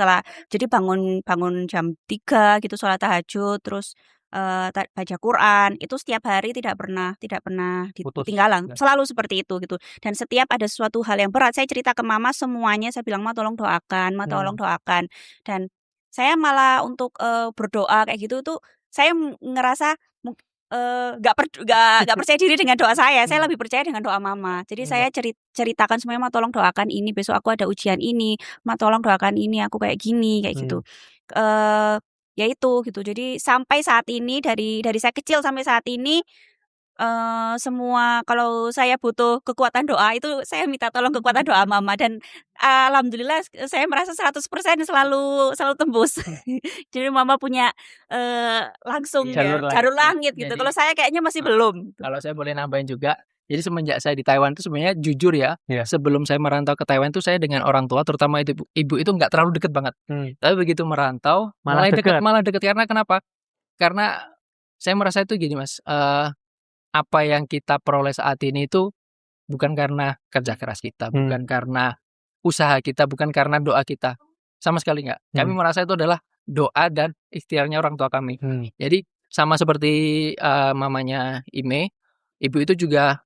Jadi bangun jam 3 gitu sholat tahajud, terus baca Quran itu setiap hari tidak pernah Putus. ketinggalan, selalu seperti itu gitu. Dan setiap ada suatu hal yang berat saya cerita ke mama semuanya, saya bilang ma tolong doakan, ma tolong doakan. Dan saya malah untuk berdoa kayak gitu tuh saya ngerasa nggak percaya diri dengan doa saya lebih percaya dengan doa mama. Jadi saya ceritakan semuanya, ma tolong doakan ini, besok aku ada ujian ini, ma tolong doakan ini, aku kayak gini kayak gitu. Ya itu gitu. Jadi sampai saat ini dari saya kecil sampai saat ini semua kalau saya butuh kekuatan doa itu saya minta tolong kekuatan doa mama dan alhamdulillah saya merasa 100% selalu tembus. Jadi mama punya langsung jalur langit gitu. Jadi, Kalau saya kayaknya masih belum. Kalau saya boleh nambahin juga, jadi semenjak saya di Taiwan itu sebenarnya jujur ya, sebelum saya merantau ke Taiwan itu saya dengan orang tua terutama ibu itu nggak terlalu deket banget. Tapi begitu merantau malah deket karena kenapa? Karena saya merasa itu gini Mas, apa yang kita peroleh saat ini itu bukan karena kerja keras kita, bukan karena usaha kita, bukan karena doa kita. Sama sekali enggak. Kami merasa itu adalah doa dan ikhtiarnya orang tua kami. Jadi sama seperti mamanya Ime, ibu itu juga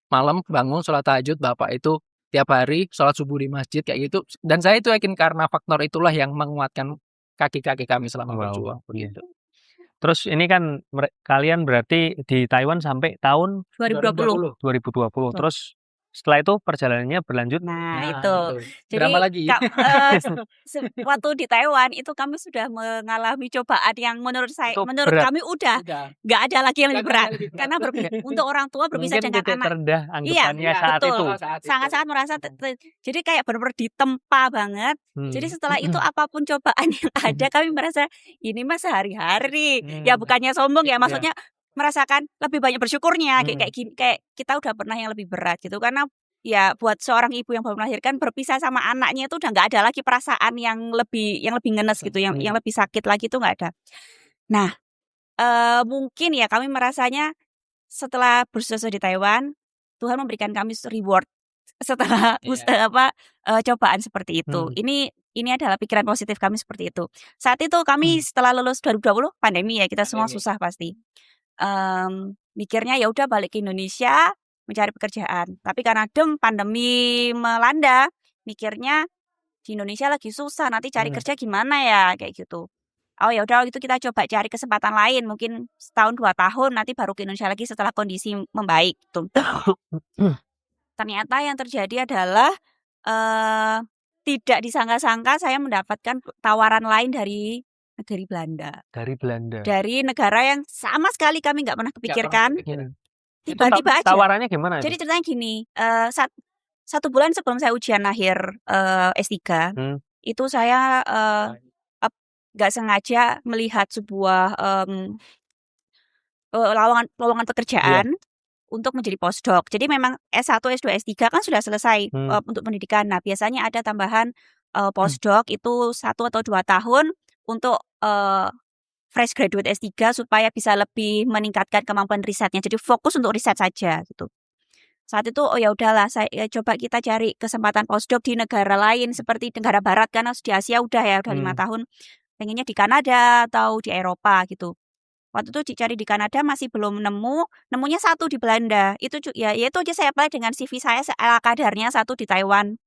malam bangun sholat tahajud, bapak itu tiap hari sholat subuh di masjid kayak gitu. Dan saya itu yakin karena faktor itulah yang menguatkan kaki-kaki kami selama berjuang. Begitu. Terus ini kan kalian berarti di Taiwan sampai tahun 2020. Terus setelah itu perjalanannya berlanjut. Nah, itu. Jadi drama lagi. Waktu di Taiwan itu kami sudah mengalami cobaan yang menurut kami udah nggak ada lagi yang lebih berat. Karena untuk orang tua berpisah dengan anak. Terendah anggapannya saat betul. itu. Sangat-sangat merasa jadi kayak benar-benar ditempa banget. Jadi setelah itu apapun cobaan yang ada kami merasa ini mah sehari-hari. Ya bukannya sombong ya, maksudnya merasakan lebih banyak bersyukurnya kayak kita udah pernah yang lebih berat gitu, karena ya buat seorang ibu yang baru melahirkan berpisah sama anaknya itu udah nggak ada lagi perasaan yang lebih ngenes gitu, yang lebih sakit lagi itu nggak ada. Nah mungkin ya kami merasanya setelah berusaha di Taiwan Tuhan memberikan kami reward setelah cobaan seperti itu. Ini adalah pikiran positif kami seperti itu. Saat itu kami setelah lulus 2020 pandemi ya, kita semua susah pasti. Mikirnya ya udah balik ke Indonesia mencari pekerjaan. Tapi karena pandemi melanda, mikirnya di Indonesia lagi susah, nanti cari kerja gimana ya kayak gitu. Oh ya udah itu kita coba cari kesempatan lain, mungkin setahun 2 tahun nanti baru ke Indonesia lagi setelah kondisi membaik gitu. Ternyata yang terjadi adalah tidak disangka-sangka saya mendapatkan tawaran lain dari negeri Belanda. Dari negara yang sama sekali kami nggak pernah kepikirkan. Tiba-tiba aja. Tawarannya gimana? Jadi ceritanya gini, 1 bulan sebelum saya ujian akhir S3, itu saya nggak sengaja melihat sebuah lowongan Iya. pekerjaan untuk menjadi postdoc. Jadi memang S1, S2, S3 kan sudah selesai untuk pendidikan. Nah, biasanya ada tambahan postdoc itu 1 atau 2 tahun untuk fresh graduate S3 supaya bisa lebih meningkatkan kemampuan risetnya. Jadi fokus untuk riset saja gitu. Saat itu ya udahlah coba kita cari kesempatan postdoc di negara lain seperti negara barat kan, di Asia udah 5 tahun. Pengennya di Kanada atau di Eropa gitu. Waktu itu dicari di Kanada masih belum nemunya 1 di Belanda. Itu ya itu aja saya apply dengan CV saya ala kadarnya 1 di Taiwan.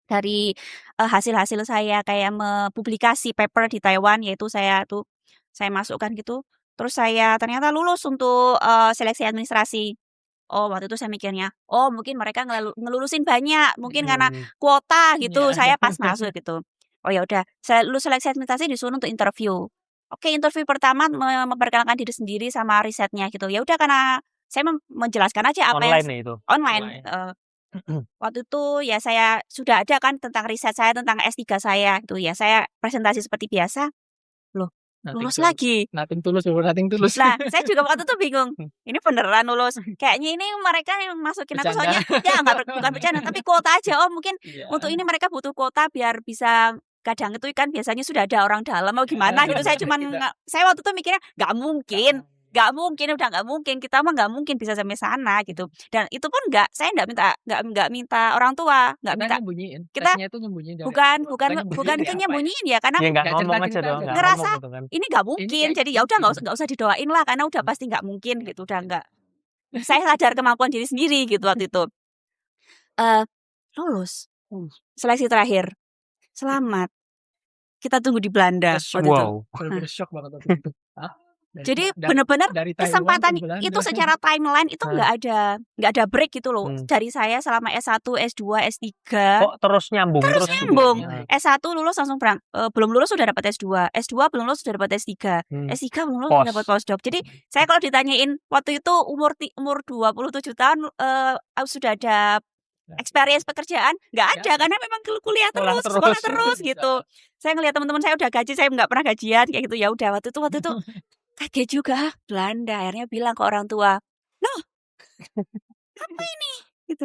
Dari hasil-hasil saya kayak mempublikasi paper di Taiwan, yaitu saya masukkan gitu. Terus saya ternyata lulus untuk seleksi administrasi. Oh, waktu itu saya mikirnya, oh mungkin mereka ngelulusin banyak, mungkin karena kuota gitu, saya pas masuk gitu. Oh ya udah, saya lulus seleksi administrasi disuruh untuk interview. Oke, interview pertama memperkenalkan diri sendiri sama risetnya gitu. Ya udah karena saya menjelaskan aja apa yang Online itu. online. Waktu itu ya saya sudah ada kan tentang riset saya tentang S3 saya gitu ya. Saya presentasi seperti biasa. Loh, lulus lagi. Nothing tulus. Nah, saya juga waktu itu bingung. Ini beneran lulus. Kayaknya ini mereka yang masukin aku soalnya ya bukan bercanda, tapi kuota aja. Oh, mungkin untuk ini mereka butuh kuota biar bisa kadang itu kan biasanya sudah ada orang dalam mau gimana gitu. Saya waktu itu mikirnya nggak mungkin, udah nggak mungkin, kita mah nggak mungkin bisa sampai sana gitu. Dan itu pun saya nggak minta orang tua, nggak minta. Kita bukan itu nyembunyiin ya, karena Ya nggak ngomong aja dong. ngerasa gitu kan. ini nggak mungkin. Jadi ya udah nggak usah didoain lah, karena udah pasti nggak mungkin gitu. Udah nggak. Saya sadar kemampuan diri sendiri gitu waktu itu. Lulus seleksi terakhir. Selamat. Kita tunggu di Belanda waktu itu. Shock banget waktu itu. Jadi benar-benar kesempatan itu secara timeline itu nggak ada break gitu loh. Dari saya selama S1, S2, S3. Kok terus nyambung? S1 lulus langsung belum lulus sudah dapat S2. S2 belum lulus sudah dapat S3. S3 belum lulus sudah dapat postdoc. Jadi saya kalau ditanyain waktu itu umur 27 tahun sudah ada experience pekerjaan, nggak ada karena memang kuliah terus, sekolah terus gitu. Saya ngelihat teman-teman saya udah gaji, saya nggak pernah gajian kayak gitu. Ya udah waktu itu kaget juga. Belanda akhirnya bilang ke orang tua, "Loh, apa ini?" gitu.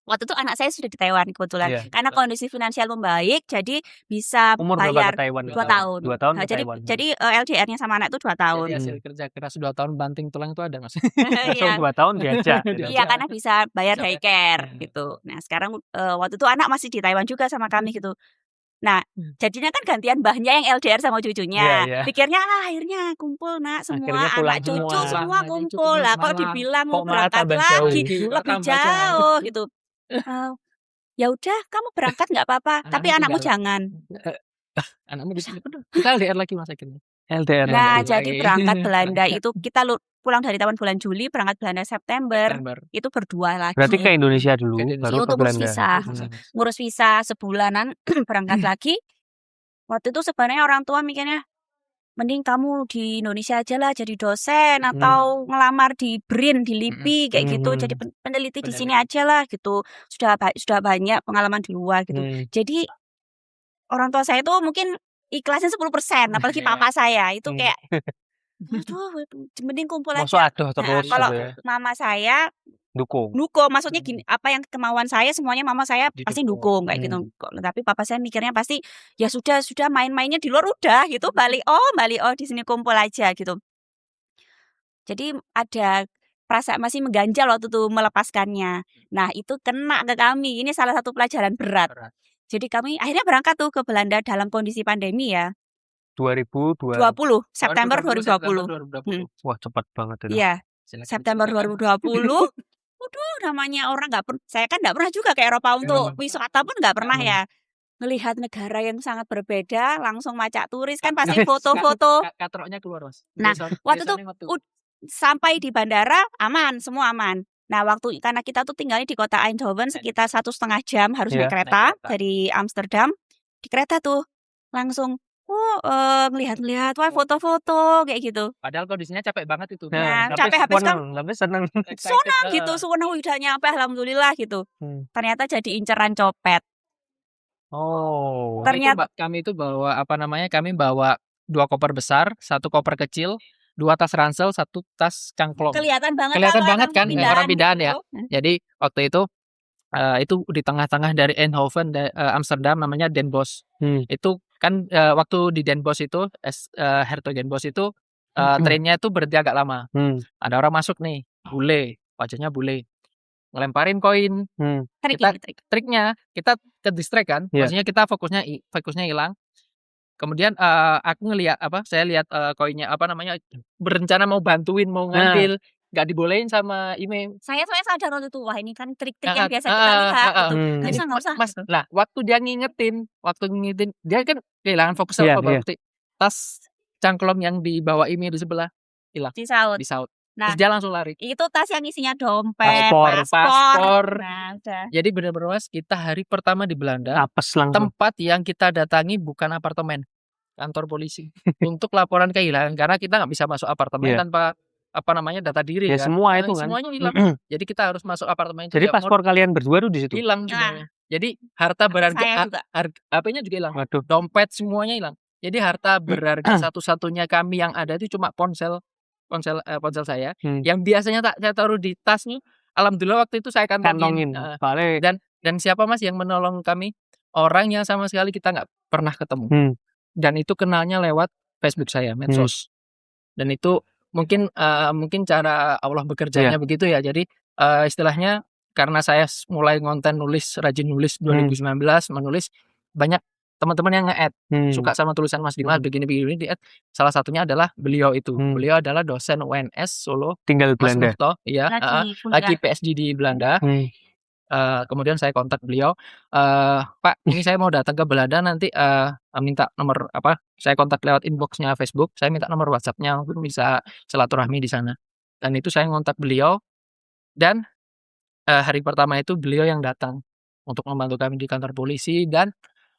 Waktu itu anak saya sudah di Taiwan kebetulan. Karena kondisi finansial membaik, jadi bisa Umur bayar berapa ke Taiwan? 2 tahun. 2 tahun Nah, ke Taiwan. jadi LDR-nya sama anak itu 2 tahun. Jadi hasil kerja keras 2 tahun banting tulang itu ada Mas. Langsung 2 tahun diajak. Iya, karena bisa bayar daycare gitu. Nah, sekarang waktu itu anak masih di Taiwan juga sama kami gitu. Nah, jadinya kan gantian mbahnya yang LDR sama cucunya. Pikirnya akhirnya kumpul semua anak cucu semua kumpul lah. Kok dibilang mau berangkat lagi lebih jauh gitu. Ya udah kamu berangkat nggak apa-apa, tapi anakmu jangan. Anakmu di sini. Kita LDR lagi Mas akhirnya. LDR. Nah, jadi berangkat Belanda itu kita pulang dari Taiwan bulan Juli, berangkat Belanda September. Itu berdua lagi. Berarti ke Indonesia dulu baru ke Belanda. Ngurus visa sebulanan berangkat lagi. Waktu itu sebenarnya orang tua mikirnya mending kamu di Indonesia aja lah jadi dosen atau ngelamar di BRIN di LIPI kayak gitu, jadi peneliti di sini aja lah gitu. Sudah banyak pengalaman di luar gitu. Jadi orang tua saya itu mungkin ikhlasnya 10%, apalagi papa saya itu kayak aduh, mending kumpul aja. Kalau mama saya dukung, maksudnya gini, apa yang kemauan saya semuanya mama saya pasti dukung kayak gitu. Tapi papa saya mikirnya pasti ya sudah main-mainnya di luar udah gitu, balik di sini kumpul aja gitu. Jadi ada perasaan masih mengganjal waktu itu melepaskannya. Nah, itu kena ke kami. Ini salah satu pelajaran berat. Jadi kami akhirnya berangkat tuh ke Belanda dalam kondisi pandemi ya. 2020 September 2020. Wah, cepat banget itu. Iya. September 2020. Waduh, namanya orang saya kan nggak pernah juga ke Eropa untuk wisata pun nggak pernah ya. Ngelihat negara yang sangat berbeda, langsung macak turis kan pasti foto-foto. Katroknya keluar Mas. Nah, waktu itu sampai di bandara aman, semua aman. Nah, karena kita tuh tinggalnya di kota Eindhoven sekitar 1,5 jam harus naik kereta dari Amsterdam. Di kereta tuh langsung ngelihat-lihat, wah foto-foto kayak gitu. Padahal kondisinya capek banget itu. Nah, capek habis kan. Tapi seneng gitu, seneng udah nyampe alhamdulillah gitu. Ternyata jadi inceran copet. Oh. Ternyata kami itu bawa kami bawa 2 koper besar, 1 koper kecil, 2 tas ransel, 1 tas cangklong. kelihatan banget Kelihatan kalau banget emang kan orang pindahan ya. gitu. Jadi waktu itu di tengah-tengah dari Eindhoven Amsterdam namanya Den Bosch. Itu kan waktu di Den Bosch itu Hertogenbosch itu trennya itu berhenti agak lama. Ada orang masuk nih, bule, wajahnya bule. Ngelemparin koin. Triknya kita ke distract kan, maksudnya kita fokusnya hilang. Kemudian aku saya lihat koinnya berencana mau bantuin, mau ngambil, nggak dibolehin sama Ime. Saya sadar waktu itu, wah ini kan trik-trik yang biasa kita lihat gitu. Nggak usah. Mas, lah waktu ngingetin, dia kan kehilangan fokus berarti tas cangklong yang dibawa Ime di sebelah hilang. Disaut. Nah, terus dia langsung lari. Itu tas yang isinya dompet, paspor. Nah, udah. Jadi benar-benar Mas, kita hari pertama di Belanda, apes langsung. tempat yang kita datangi bukan apartemen, kantor polisi untuk laporan kehilangan, karena kita nggak bisa masuk apartemen tanpa data diri kan. Semua itu kan. Semuanya hilang. Jadi kita harus masuk apartemen. Jadi paspor kalian berdua tuh di situ hilang semuanya. Jadi harta berharga, HP-nya juga hilang. Waduh. Dompet semuanya hilang. Jadi harta berharga satu-satunya kami yang ada itu cuma ponsel saya yang biasanya saya taruh di tasnya. Alhamdulillah waktu itu saya kantongin. Dan siapa Mas yang menolong kami? Orang yang sama sekali kita nggak pernah ketemu. Dan itu kenalnya lewat Facebook saya, medsos. Dan itu mungkin cara Allah bekerjanya begitu ya. Jadi istilahnya karena saya mulai rajin nulis 2019, menulis, banyak teman-teman yang nge-add suka sama tulisan Mas Dimas begini di-add. Salah satunya adalah beliau itu. Beliau adalah dosen UNS Solo, tinggal Belanda. Mas Mufto, lagi PSD di Belanda. Kemudian saya kontak beliau, Pak, ini saya mau datang ke Belanda, nanti minta nomor saya kontak lewat inboxnya Facebook, saya minta nomor WhatsApp-nya, mungkin bisa silaturahmi di sana. Dan itu saya kontak beliau, dan hari pertama itu beliau yang datang untuk membantu kami di kantor polisi dan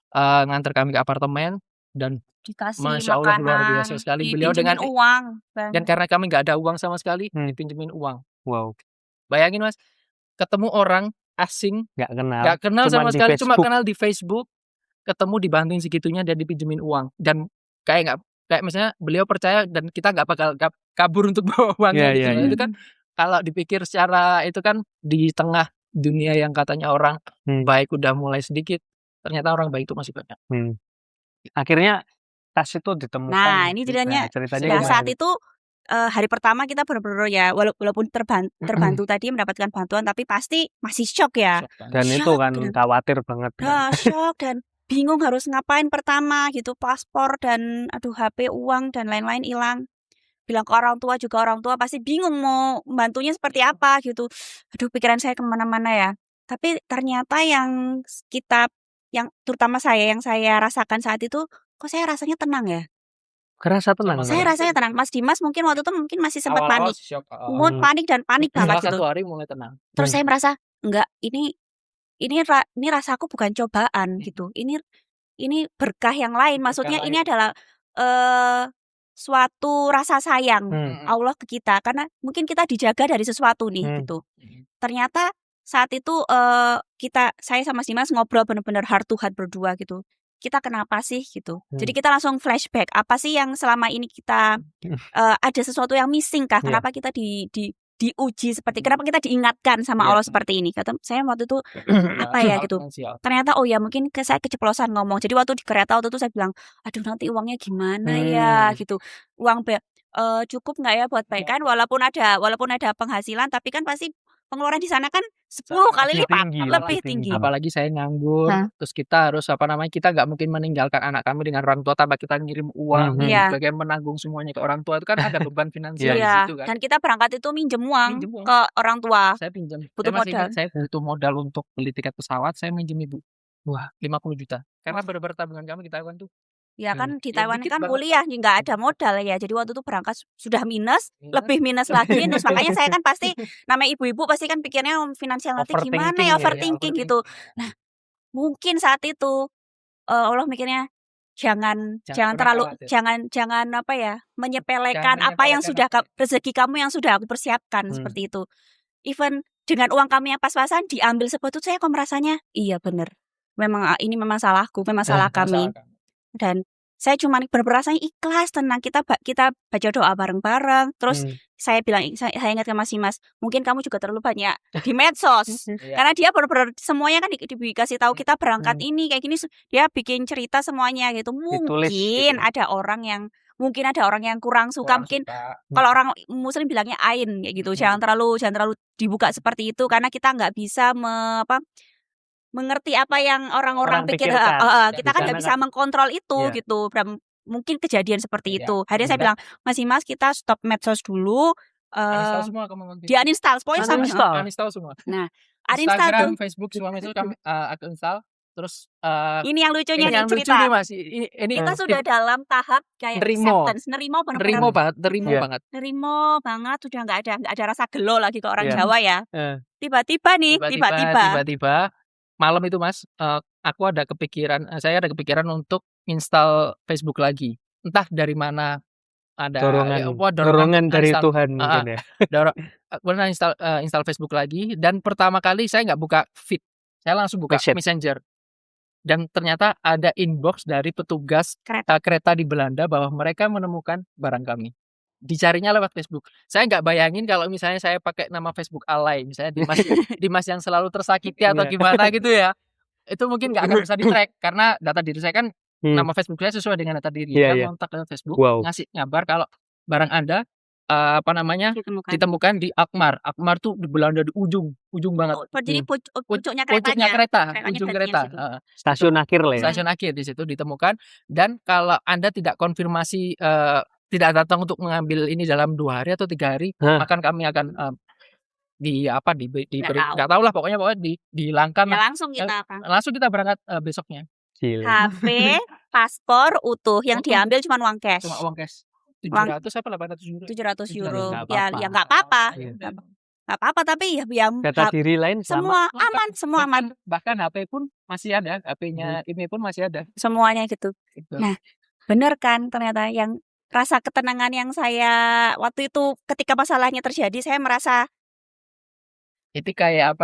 nganter kami ke apartemen, dan dikasih Masya Allah makanan, luar biasa sekali beliau dengan uang. Dan karena kami nggak ada uang sama sekali, dipinjemin uang. Wow. Bayangin Mas, ketemu orang asing, nggak kenal sama sekali, cuma kenal di Facebook, ketemu dibantuin segitunya dan dipinjemin uang, dan kayak misalnya beliau percaya dan kita nggak bakal kabur untuk bawa uangnya gitu. Itu kan kalau dipikir secara itu kan di tengah dunia yang katanya orang baik udah mulai sedikit, ternyata orang baik itu masih banyak. Akhirnya tas itu ditemukan. Nah, ini ceritanya saat itu hari pertama kita benar-benar ya walaupun terbantu tadi mendapatkan bantuan, tapi pasti masih shock ya. Dan itu kan khawatir banget. Shock dan bingung harus ngapain pertama gitu, paspor dan HP, uang dan lain-lain hilang. Bilang ke orang tua juga, orang tua pasti bingung mau bantunya seperti apa gitu. Aduh, pikiran saya kemana-mana ya. Tapi ternyata yang terutama yang saya rasakan saat itu, kok saya rasanya tenang ya. Kerasa tenang. Saya rasanya tenang. Mas Dimas mungkin waktu itu masih sempat panik. Panik banget gitu. Satu hari mulai tenang. Terus saya merasa enggak, ini rasaku bukan cobaan gitu. Ini berkah yang lain. Maksudnya ini adalah suatu rasa sayang Allah ke kita, karena mungkin kita dijaga dari sesuatu nih gitu. Ternyata saat itu saya sama Dimas ngobrol benar-benar heart to heart berdua gitu. Kita kenapa sih gitu. Jadi kita langsung flashback, apa sih yang selama ini kita ada sesuatu yang missing kah? Kenapa kita diuji seperti, kenapa kita diingatkan sama Allah seperti ini? Kata saya waktu itu apa ya gitu. Ternyata mungkin saya keceplosan ngomong. Jadi waktu di kereta waktu itu saya bilang, aduh nanti uangnya gimana ya gitu. Uang cukup nggak ya buat baikan, walaupun ada penghasilan, tapi kan pasti pengeluaran di sana kan 10 kali lipat lebih tinggi. Apalagi saya nganggur, terus kita harus kita nggak mungkin meninggalkan anak kami dengan orang tua tanpa kita ngirim uang, bagian menanggung semuanya ke orang tua, itu kan ada beban finansial di situ kan. Dan kita berangkat itu minjem uang ke orang tua. Saya pinjam. Butuh modal. Saya butuh modal untuk beli tiket pesawat, saya minjem ibu. Wah, 50 juta. Karena beberapa tabungan kami di Taiwan tuh. Ya kan di Taiwan kan kuliah nggak ada modal ya. Jadi waktu itu berangkat sudah minus, lebih minus lagi. Terus makanya saya kan pasti, namanya ibu-ibu pasti kan pikirnya finansial nanti gimana ya, overthinking gitu. Nah, mungkin saat itu Allah mikirnya jangan terlalu menyepelekan apa yang sudah rezeki kamu yang sudah aku persiapkan seperti itu. Even dengan uang kami yang pas-pasan diambil sebetulnya, saya kok merasanya iya bener. memang ini memang salahku, memang salah kami. Dan saya cuma benar-benar rasanya ikhlas, tenang, kita baca doa bareng-bareng. Terus saya bilang, saya ingatkan Mas, mungkin kamu juga terlalu banyak di medsos. Karena dia benar-benar semuanya kan dikasih tahu kita berangkat ini kayak gini, dia bikin cerita semuanya gitu. Ditulis Mungkin gitu. ada orang yang kurang suka, mungkin kalau orang muslim bilangnya ain kayak gitu. Jangan terlalu dibuka seperti itu, karena kita nggak bisa mengerti apa yang orang-orang pikir. pikirkan. Kita kan nggak bisa mengkontrol itu gitu. Mungkin kejadian seperti itu. Akhirnya saya bilang, Mas, kita stop medsos dulu. Uninstall semua kamu Di uninstall, pokoknya uninstall semua. Nah, uninstall Instagram, tuh. Facebook semua itu kami aku install. Terus Ini yang lucunya nih yang lucu cerita. nih Mas. Ini Kita sudah dalam tahap kayak acceptance, nerimo banget, sudah nggak ada rasa gelo lagi ke orang Jawa ya. Tiba-tiba malam itu Mas, saya ada kepikiran untuk install Facebook lagi. Entah dari mana ada dorongan dari Tuhan mungkin ya. Install Facebook lagi, dan pertama kali saya nggak buka feed, saya langsung buka Messenger. Dan ternyata ada inbox dari petugas kereta di Belanda bahwa mereka menemukan barang kami. Dicarinya lewat Facebook. Saya nggak bayangin kalau misalnya saya pakai nama Facebook alay, misalnya Dimas yang selalu tersakiti atau gimana gitu ya. Itu mungkin nggak akan bisa di-track karena data diri saya kan nama Facebook saya sesuai dengan data diri. Saya kontak lewat Facebook, ngasih ngabar kalau barang Anda ditemukan di Alkmaar. Alkmaar tuh di Belanda di ujung banget. Jadi pucuknya ujung kereta. Stasiun akhir lah ya. Stasiun akhir di situ ditemukan, dan kalau Anda tidak konfirmasi tidak datang untuk mengambil ini dalam 2 hari atau 3 hari, maka kami akan nggak tahu lah, pokoknya dihilangkan. Ya, langsung kita berangkat besoknya. HP, paspor utuh, yang diambil cuma uang cash. 700 apa 800 euro. Ya nggak apa-apa. Nggak apa-apa, tapi ya data diri lain semua aman. Bahkan HP pun masih ada, HP-nya ini pun masih ada. Semuanya gitu. Nah, bener kan ternyata yang rasa ketenangan yang saya waktu itu ketika masalahnya terjadi, saya merasa itu kayak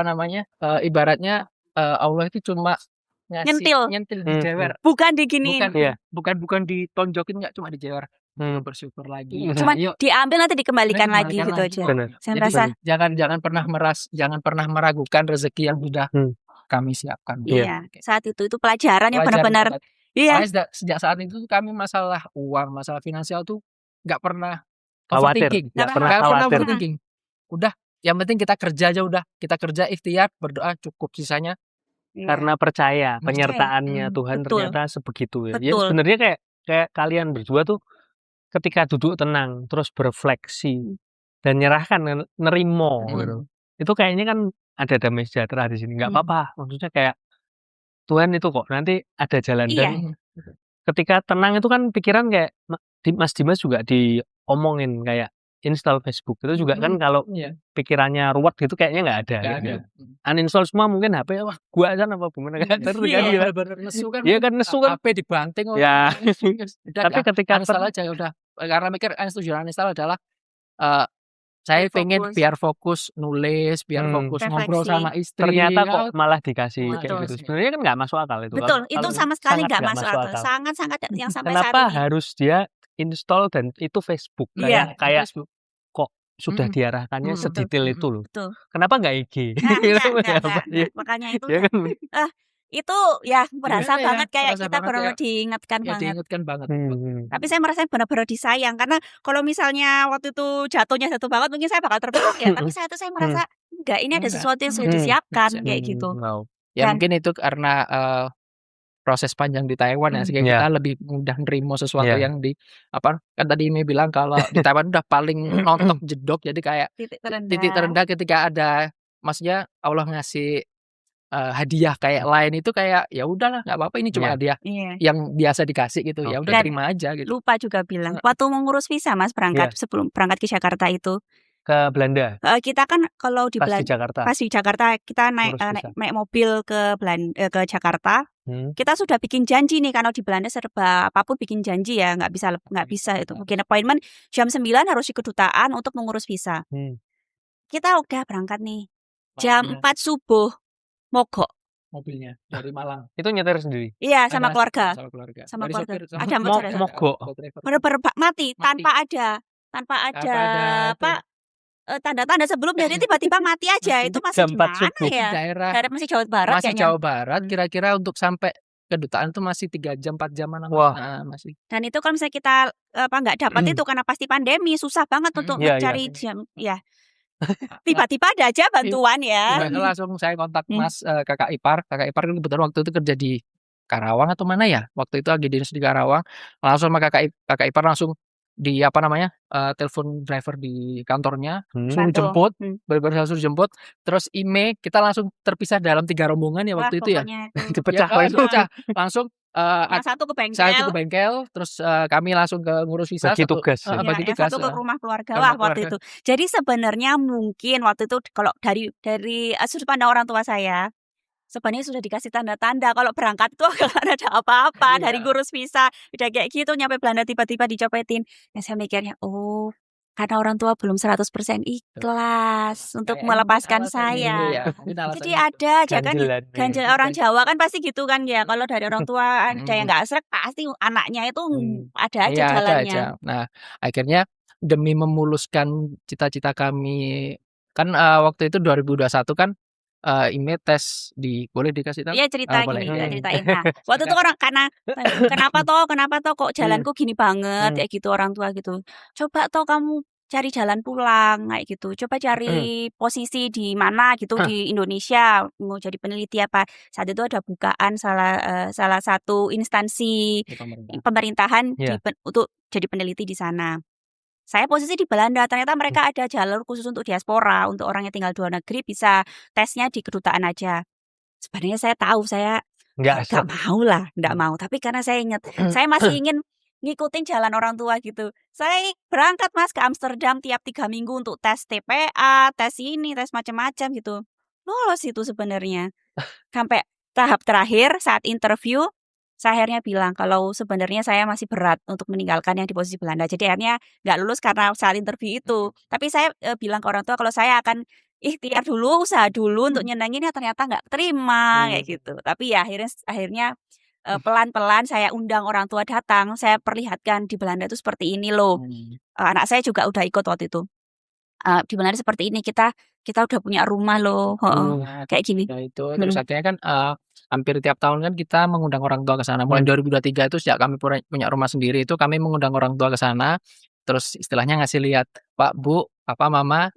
ibaratnya Allah itu cuma nyentil di jewer, bukan diginiin, bukan ditonjokin, nggak cuma di jewer. Bersyukur lagi. Cuma diambil nanti dikembalikan lagi gitu aja. Saya merasa jangan pernah meragukan rezeki yang sudah kami siapkan. Iya. Saat itu pelajaran yang benar-benar. Iya. Sejak saat itu kami masalah uang, masalah finansial tuh nggak pernah khawatir. Nggak pernah overthinking. Udah, yang penting kita kerja aja udah. Kita kerja, ikhtiar, berdoa, cukup, sisanya. Karena percaya penyertaannya Tuhan ternyata sebegitu ya. Ya sebenarnya kayak kalian berdua tuh ketika duduk tenang terus berefleksi dan nyerahkan, nerimo gitu. Itu kayaknya kan ada damai sejahtera di sini. Nggak apa-apa, maksudnya kayak Tuhan itu kok nanti ada jalan. Dan ketika tenang itu kan pikiran kayak Mas Dimas juga diomongin kayak install Facebook itu juga kan kalau pikirannya ruwet gitu kayaknya nggak ada. Uninstall semua mungkin HP, wah gua aja apa gimana kan terus kan bener nesu kan. Iya kan nesu kan. HP dibanting. Ya. Tapi ketika uninstall aja udah. Karena mikir tujuan uninstall adalah saya pengen biar fokus nulis, biar fokus ngobrol sama istri. Ternyata kok malah dikasih kayak gitu. Sebenarnya kan nggak masuk akal itu. Betul, itu sama sekali nggak masuk akal. Sangat yang sampai saat ini. Kenapa harus dia install dan itu Facebook? Kayak Facebook. Kok sudah diarahkannya sedetail itu loh. Betul. Kenapa nggak IG? Makanya itu. Itu ya berasa banget kayak kita perlu diingatkan banget. Diingatkan banget. Tapi saya merasa benar-benar disayang karena kalau misalnya waktu itu jatuh banget mungkin saya bakal terpuruk ya. Tapi saya merasa enggak, ini ada sesuatu yang sudah disiapkan kayak gitu. Ya mungkin itu karena proses panjang di Taiwan ya, sehingga kita lebih mudah nerimo sesuatu yang kan tadi Imi bilang kalau di Taiwan udah paling nontok jedok, jadi kayak titik terendah ketika ada, maksudnya Allah ngasih hadiah kayak lain itu kayak ya udahlah nggak apa-apa, ini cuma hadiah yang biasa dikasih gitu, ya udah terima aja gitu. Lupa juga bilang waktu mengurus visa Mas sebelum berangkat ke Jakarta itu ke Belanda. Kita kan kalau di Pas di Jakarta kita naik mobil ke Jakarta. Kita sudah bikin janji nih, karena di Belanda serba apapun bikin janji ya, nggak bisa itu. Bikin appointment jam 9 harus di kedutaan untuk mengurus visa. Kita udah berangkat nih jam 4 subuh mogok. mobilnya dari Malang. Itu nyetir sendiri? Iya, sama Ada keluarga. sama keluarga. Sama Dari keluarga. sopir sama Ada Mo ada mogok? co-driver. bener-bener mati Mati. tanpa ada Tanpa ada itu. tanda-tanda sebelumnya. Jadi tiba-tiba mati aja. Mati. Itu masih di Jam 4 mana subuh. ya? Daerah Daerah masih Jawa Barat masih kayaknya. Jawa Barat, kira-kira untuk sampai kedutaan itu masih 3 jam 4 jaman lah, Mas. Wah. Nah, masih. Dan itu kalau misalnya kita nggak dapat itu karena pasti pandemi, susah banget untuk Iya, iya. mencari jam. Ya, tiba-tiba ada aja bantuan ya. Langsung saya kontak Hmm. Mas kakak ipar. Kakak ipar kan kebetulan waktu itu kerja di Karawang atau mana ya? Waktu itu lagi dinas di Karawang. Langsung sama kakak ipar langsung di telepon driver di kantornya, suruh Bantu. jemput, benar-benar suruh jemput. Terus kita langsung terpisah dalam 3 rombongan ya Wah, waktu itu ya. pokoknya itu. Dipecah Ya, langsung. dipecah. Langsung Yang satu ke saya bengkel. ke bengkel, terus kami langsung ke ngurus visa. Bagi tugas ya? Ya, Bagi yang tugas. satu ke rumah keluarga. Rumah Wah, waktu keluarga. itu. Jadi sebenarnya mungkin waktu itu kalau dari sudut pandang orang tua saya, sebenarnya sudah dikasih tanda-tanda kalau berangkat itu akan ada apa-apa. Iya. Dari ngurus visa udah kayak gitu, nyampe Belanda tiba-tiba dicopetin. Dan saya mikirnya, oh, karena orang tua belum 100% ikhlas untuk Kayaknya melepaskan mungkin alasannya saya. itu ya, mungkin Jadi alasannya itu. ada aja kan Ganjelan. ganjel orang Jawa kan pasti gitu kan ya. Kalau dari orang tua ada yang nggak srek, pasti anaknya itu ada aja Iya, ada jalannya. aja. Nah, akhirnya demi memuluskan cita-cita kami, kan waktu itu 2021 kan IME tes boleh dikasih tahu? Iya, cerita Boleh. gini, ceritain. Nah, waktu itu orang karena kenapa toh kok jalanku gini banget kayak gitu orang tua gitu. Coba toh kamu cari jalan pulang kayak gitu. Coba cari posisi di mana gitu di Indonesia mau jadi peneliti apa. Saat itu ada bukaan salah satu instansi Di pemerintah. pemerintahan Iya. untuk jadi peneliti di sana. Saya posisi di Belanda, ternyata mereka ada jalur khusus untuk diaspora, untuk orang yang tinggal di luar negeri bisa tesnya di kedutaan aja. Sebenarnya saya tahu saya Nggak nggak mau lah, nggak mau. Tapi karena saya ingat, saya masih ingin ngikutin jalan orang tua gitu. Saya berangkat Mas ke Amsterdam tiap 3 minggu untuk tes TPA, tes ini, tes macam-macam gitu. Lolos itu sebenarnya. Sampai tahap terakhir saat interview, saya akhirnya bilang kalau sebenarnya saya masih berat untuk meninggalkan yang di posisi Belanda. Jadi akhirnya nggak lulus karena saat interview itu. Tapi saya bilang ke orang tua kalau saya akan ikhtiar dulu, usaha dulu untuk nyenenginnya, ternyata nggak terima kayak gitu. Tapi ya akhirnya pelan-pelan saya undang orang tua datang, saya perlihatkan di Belanda itu seperti ini loh. Anak saya juga udah ikut waktu itu. Di Belanda seperti ini, kita udah punya rumah loh, kayak gini. Ya itu terus akhirnya kan hampir tiap tahun kan kita mengundang orang tua ke sana. Mulai 2023 itu sejak kami punya rumah sendiri itu kami mengundang orang tua ke sana. Terus istilahnya ngasih lihat, Pak, Bu, Papa, Mama,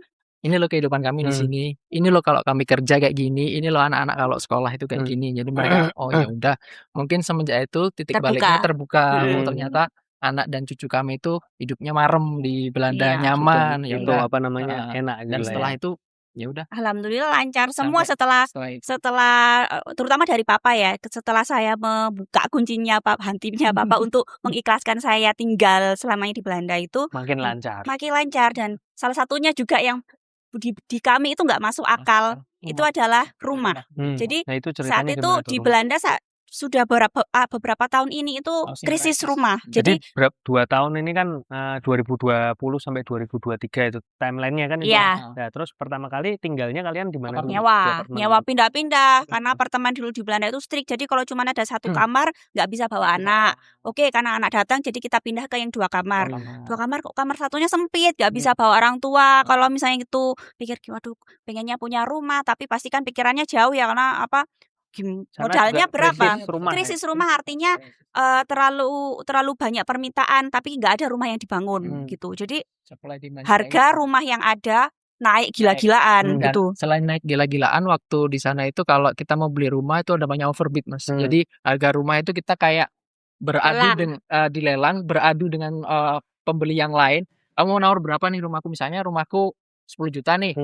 ini loh kehidupan kami di sini. Ini loh kalau kami kerja kayak gini. Ini loh anak-anak kalau sekolah itu kayak gini. Jadi mereka, oh ya udah. Mungkin semenjak itu titik baliknya terbuka. Oh, ternyata anak dan cucu kami itu hidupnya marem di Belanda, Iya. nyaman. Ya Itu udah. apa namanya enak Dan gitu setelah ya. itu ya udah. Alhamdulillah lancar semua Sampai setelah terutama dari Papa ya. Setelah saya membuka kuncinya hantimnya Papa untuk mengikhlaskan saya tinggal selamanya di Belanda itu Makin lancar. makin lancar. Dan salah satunya juga yang di kami itu nggak masuk akal itu adalah rumah. Jadi Nah, itu saat ceritanya itu gimana tuh di rumah? Belanda sudah beberapa tahun ini itu krisis rumah. Jadi 2 tahun ini kan 2020 sampai 2023 itu timelinenya kan itu. Iya. Nah, terus pertama kali tinggalnya kalian di mana dulu? Di Nyewa apartemen. pindah-pindah karena apartemen dulu di Belanda itu strict. Jadi kalau cuma ada satu kamar nggak bisa bawa anak. Oke, karena anak datang jadi kita pindah ke yang 2 kamar. 2 kamar kok kamar satunya sempit, nggak bisa bawa orang tua. Kalau misalnya itu pikir, waduh, pengennya punya rumah, tapi pasti kan pikirannya jauh ya karena apa? Modalnya berapa? Krisis rumah artinya terlalu banyak permintaan tapi nggak ada rumah yang dibangun gitu. Jadi harga rumah yang ada naik gila-gilaan gitu. Selain naik gila-gilaan waktu di sana itu kalau kita mau beli rumah itu ada banyak overbid Mas. Jadi harga rumah itu kita kayak beradu dilelang, beradu dengan pembeli yang lain. Kamu mau nawar berapa nih rumahku? Misalnya rumahku 10 juta nih.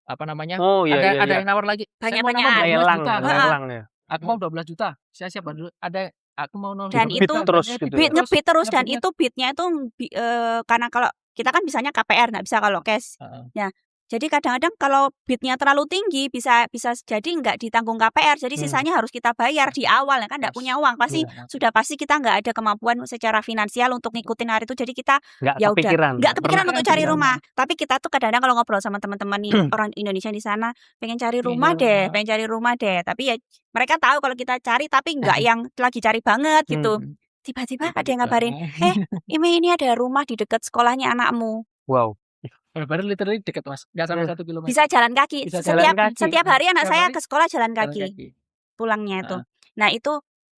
Apa namanya? Oh iya, ada yang nawar lagi. Banyak-banyak lelang ya. Aku mau 12 juta. Saya siap dulu. Aku mau 0 dan itu terus gitu. ngebit terus dan itu bitnya itu karena kalau kita kan bisanya KPR nggak bisa kalau cash. Ya, Jadi kadang-kadang kalau bidnya terlalu tinggi bisa jadi nggak ditanggung KPR. Jadi sisanya harus kita bayar di awal ya kan nggak punya uang. Pasti sudah pasti kita nggak ada kemampuan secara finansial untuk ngikutin hari itu. Jadi kita Nggak ya udah kepikiran. nggak kepikiran Pernah untuk kan cari di rumah. Tapi kita tuh kadang-kadang kalau ngobrol sama teman-teman nih orang Indonesia di sana pengen cari rumah deh, pengen cari rumah deh. Tapi ya mereka tahu kalau kita cari tapi nggak yang lagi cari banget gitu. Tiba-tiba ada yang ngabarin, ini ada rumah di dekat sekolahnya anakmu. Wow. Padahal literally dekat Mas, nggak sampai 1 kilometer. Bisa jalan kaki. Bisa jalan Setiap kaki. setiap hari anak Setiap saya hari ke sekolah jalan jalan kaki kaki. pulangnya itu. Nah itu,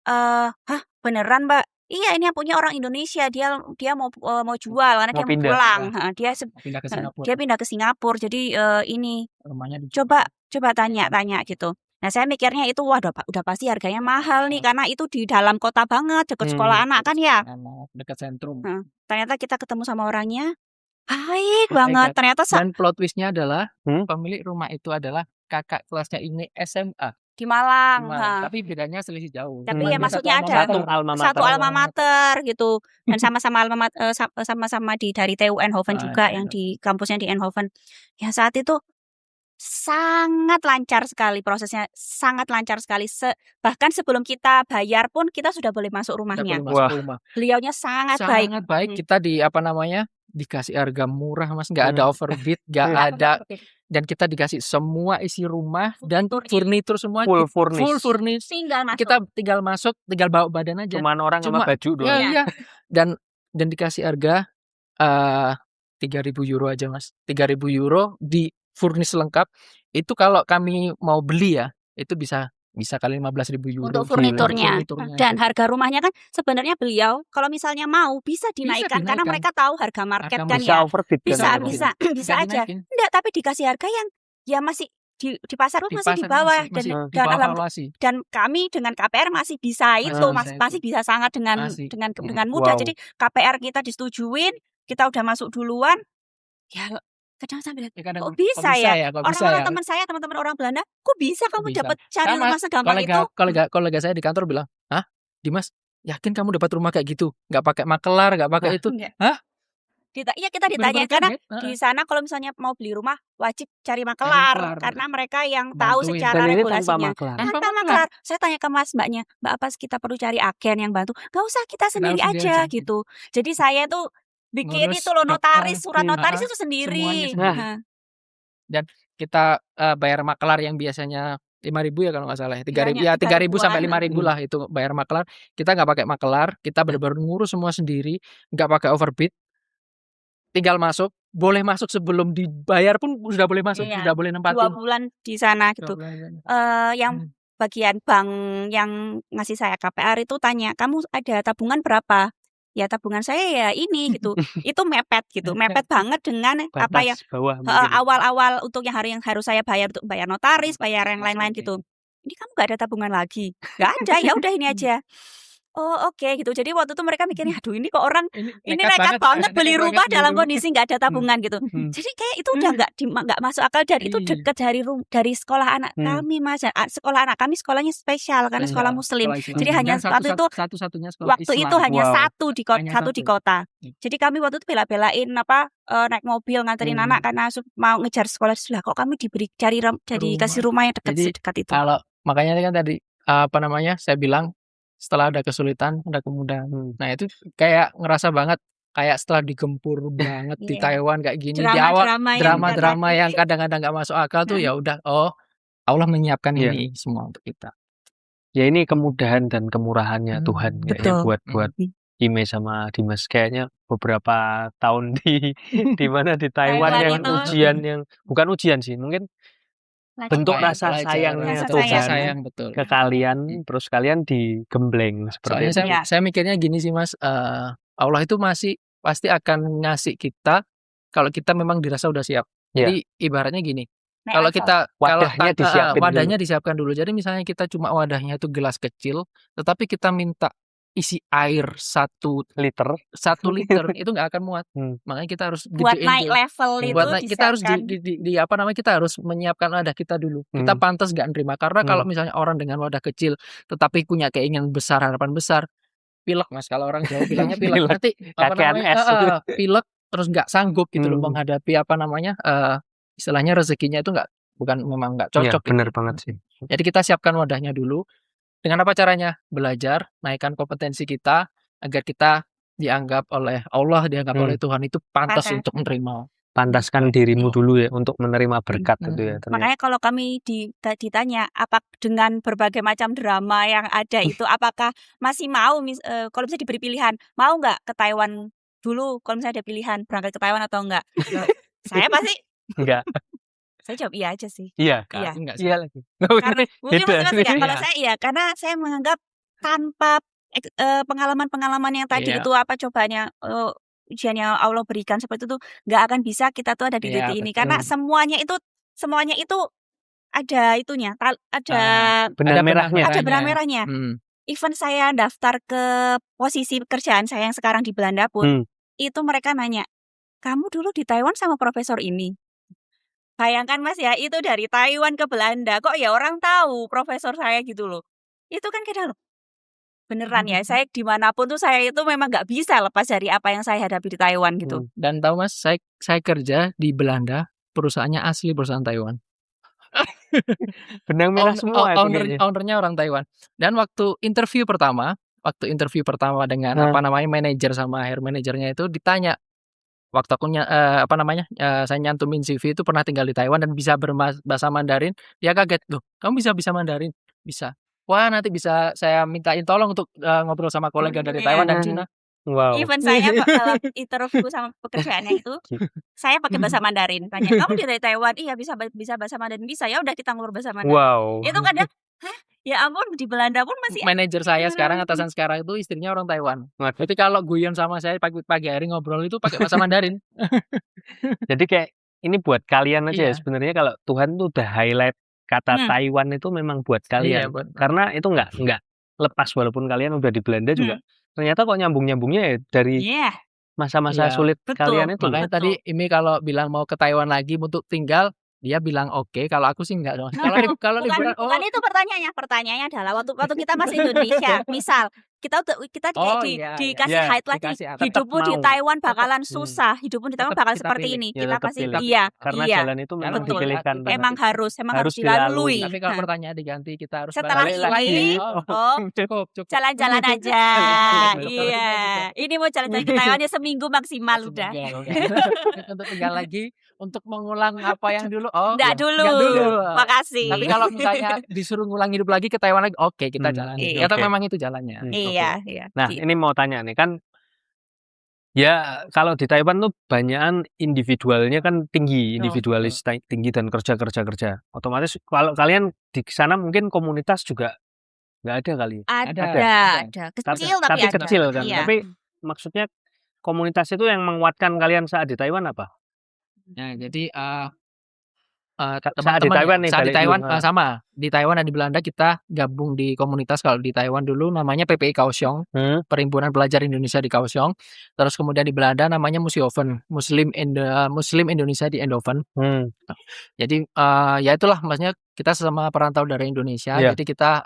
hah beneran Mbak? Iya ini yang punya orang Indonesia dia mau jual karena Mau dia mau pindah. pulang. Dia Pindah ke Singapura. dia pindah ke Singapura. Jadi ini Rumahnya di coba tanya gitu. Nah saya mikirnya itu wah udah pasti harganya mahal nih karena itu di dalam kota banget dekat sekolah anak kan ya. dekat sentrum. Ternyata kita ketemu sama orangnya baik banget. Ternyata Dan plot twist-nya adalah pemilik rumah itu adalah kakak kelasnya ini SMA di Malang. Tapi bedanya selisih jauh. Tapi ya maksudnya ada satu alma mater gitu dan sama-sama alma mater, sama-sama dari TU Eindhoven juga yang di kampusnya di Eindhoven. Ya saat itu sangat lancar sekali prosesnya, sangat lancar sekali. Bahkan sebelum kita bayar pun kita sudah boleh masuk rumahnya. Beliaunya sangat baik. Kita dikasih harga murah Mas, nggak ada overbid, nggak ada, dan kita dikasih semua isi rumah dan furnitur semua full furnish. Kita tinggal masuk, tinggal bawa badan aja. Cuman orang sama baju doang. Iya. Dan dikasih harga 3.000 euro aja Mas. 3.000 euro di furnish lengkap. Itu kalau kami mau beli ya, itu bisa kali 15.000 euro untuk furniturnya. Dan harga rumahnya kan sebenarnya beliau kalau misalnya mau bisa dinaikkan karena mereka tahu harga market kan ya. Bisa aja. Enggak, tapi dikasih harga yang ya masih di pasar pun masih di bawah dan kami dengan KPR masih bisa itu masih bisa sangat dengan mudah. Jadi KPR kita disetujuin, kita udah masuk duluan. Ya kadang sampai kok bisa ya? Orang-orang teman-teman orang Belanda, kok bisa kamu dapat cari rumah segampang itu? Kolega saya di kantor bilang, "Hah, Dimas, yakin kamu dapat rumah kayak gitu? Nggak pakai makelar, nggak pakai itu?" Hah? Iya kita ditanya karena di sana kalau misalnya mau beli rumah wajib cari makelar karena mereka yang tahu secara regulasinya. Tanpa makelar. Saya tanya ke Mbaknya, Mbak apa kita perlu cari agen yang bantu? Gak usah, kita sendiri aja gitu. Jadi saya tuh bikin itu loh notaris, surat notaris itu sendiri. Dan kita bayar makelar yang biasanya 5.000 ya kalau nggak salah, 3.000 sampai 5.000 lah itu bayar makelar. Kita nggak pakai makelar, kita benar-benar ngurus semua sendiri, nggak pakai overbid. Tinggal masuk, boleh masuk sebelum dibayar pun sudah boleh masuk, sudah boleh nempatin. 2 bulan di sana gitu. Yang bagian bank yang ngasih saya KPR itu tanya, kamu ada tabungan berapa? Ya tabungan saya ya ini gitu. Itu mepet banget dengan apa yang awal-awal untuk yang harus saya bayar untuk bayar notaris, bayar yang lain-lain gitu. Ini kamu gak ada tabungan lagi? Gak ada, ya udah ini aja. Oh oke gitu. Jadi waktu itu mereka mikirnya, aduh ini kok orang ini nekat banget beli rumah dalam kondisi nggak ada tabungan gitu. Jadi kayak itu udah nggak masuk akal dan itu dekat dari sekolah anak kami Mas. Sekolah anak kami sekolahnya spesial karena sekolah Muslim. Jadi hanya satu-satunya sekolah waktu Islam. itu hanya satu di kota. Jadi kami waktu itu bela-belain naik mobil nganterin anak karena mau ngejar sekolah sebelah. Kok kami kasih rumah yang dekat itu. Kalau makanya kan tadi saya bilang setelah ada kesulitan, ada kemudahan. Nah itu kayak ngerasa banget kayak setelah digempur banget di Taiwan kayak gini di awal drama-drama yang kadang-kadang nggak masuk akal tuh ya udah Allah menyiapkan ini semua untuk kita. Ya ini kemudahan dan kemurahannya Tuhan ya, buat Ime sama Dimas kayaknya beberapa tahun di mana di Taiwan yang ujian yang bukan ujian sih mungkin bentuk rasa sayangnya Tuhan ke kalian, terus kalian digembleng seperti itu. Saya mikirnya gini sih Mas, Allah itu masih pasti akan ngasih kita kalau kita memang dirasa udah siap. Jadi ibaratnya gini, kalau kita wadahnya disiapkan dulu. Jadi misalnya kita cuma wadahnya itu gelas kecil, tetapi kita minta isi air 1 liter itu nggak akan muat. Makanya kita harus buat naik level itu kita harus kita harus menyiapkan wadah kita dulu. Kita pantas nggak nerima karena kalau misalnya orang dengan wadah kecil tetapi punya keinginan besar, harapan besar, pilek Mas. Kalau orang Jawa bilangnya pilek. Nanti pilek terus nggak sanggup gitu loh menghadapi istilahnya rezekinya itu memang nggak Iya, cocok bener gitu. banget sih. Jadi kita siapkan wadahnya dulu. Dengan apa caranya? Belajar, naikkan kompetensi kita agar kita dianggap oleh Allah, dianggap oleh Tuhan itu pantas Parah. untuk menerima. Pantaskan dirimu dulu ya untuk menerima berkat itu ya. Ternyata. Makanya kalau kami ditanya apa dengan berbagai macam drama yang ada itu, apakah masih mau kalau bisa diberi pilihan, mau nggak ke Taiwan dulu kalau misalnya ada pilihan berangkat ke Taiwan atau enggak? Saya pasti Enggak. saya jawab iya aja sih. Iya, Iya. Enggak sih. Iya lagi. Karena mungkin Beda masing-masing ya. nih. Kalau saya iya, karena saya menganggap tanpa pengalaman-pengalaman yang tadi Iya. itu apa cobanya ujian yang Allah berikan seperti itu nggak akan bisa kita tuh ada di Iya, titik ini betul. karena semuanya itu ada itunya ada Benang merahnya. ada benang merahnya. Hmm. Even saya daftar ke posisi pekerjaan saya yang sekarang di Belanda pun itu mereka nanya, kamu dulu di Taiwan sama profesor ini. Bayangkan Mas ya, itu dari Taiwan ke Belanda, kok ya orang tahu profesor saya gitu loh. Itu kan kita loh, beneran ya, saya dimanapun tuh saya itu memang nggak bisa lepas dari apa yang saya hadapi di Taiwan gitu. Dan tahu Mas, saya kerja di Belanda, perusahaannya asli perusahaan Taiwan. Benang merah semua itu kayaknya. Ownernya orang Taiwan. Dan waktu interview pertama dengan manajer sama hair manajernya itu ditanya, waktu aku saya nyantumin CV itu pernah tinggal di Taiwan dan bisa berbahasa Mandarin, dia kaget, loh kamu bisa Mandarin? Bisa. Wah nanti bisa saya mintain tolong untuk ngobrol sama kolega dari Taiwan dan Cina. Wow. Even saya dalam interview sama pekerjaannya itu, saya pakai bahasa Mandarin. Tanya, kamu dari Taiwan? Iya bisa bahasa Mandarin, bisa. Ya udah kita ngobrol bahasa Mandarin. Wow. Itu kadang, ya ampun di Belanda pun masih. Manajer saya sekarang, atasan sekarang itu istrinya orang Taiwan. Jadi kalau guyon sama saya pagi hari ngobrol itu pakai bahasa Mandarin. Jadi kayak ini buat kalian aja ya Iya. sebenarnya kalau Tuhan tuh udah highlight kata Taiwan itu memang buat kalian. Iya, Karena itu nggak lepas walaupun kalian udah di Belanda juga. Ternyata kok nyambung-nyambungnya ya dari masa-masa sulit kalian itu. Makanya tadi Imi kalau bilang mau ke Taiwan lagi untuk tinggal, dia bilang oke, kalau aku sih enggak dong. Kalau liburan Bukan itu pertanyaannya. Pertanyaannya adalah waktu kita masih Indonesia, misal kita dikasih highlight hidupmu di Taiwan bakalan susah, hidupmu di Taiwan bakal seperti ini. Kita pasti karena jalan itu memang dipilihkan. Emang harus dilalui. Tapi kalau pertanyaan diganti kita harus setelah ini cukup. Jalan-jalan aja. Iya. Ini mau jalan-jalan ke Taiwannya seminggu maksimal udah. Untuk tinggal lagi untuk mengulang apa yang dulu. Enggak dulu. Makasih. Tapi kalau misalnya disuruh ngulang hidup lagi ke Taiwan lagi, oke kita jalan. Ternyata memang itu jalannya. Iya. Nah, ini mau tanya nih kan. Ya, kalau di Taiwan tuh banyakan individualnya kan tinggi, individualis tinggi dan kerja. Otomatis kalau kalian di sana mungkin komunitas juga nggak ada kali. Ada. Kecil tapi ada. Kecil kan. Iya. Tapi maksudnya komunitas itu yang menguatkan kalian saat di Taiwan apa? Nah, jadi saat di Taiwan nih, saat di Taiwan sama. Di Taiwan dan di Belanda kita gabung di komunitas. Kalau di Taiwan dulu namanya PPI Kaohsiung, Perhimpunan Pelajar Indonesia di Kaohsiung. Terus kemudian di Belanda namanya Musioven, Muslim Indonesia di Eindhoven. Jadi ya itulah maksudnya kita sesama perantau dari Indonesia. Jadi kita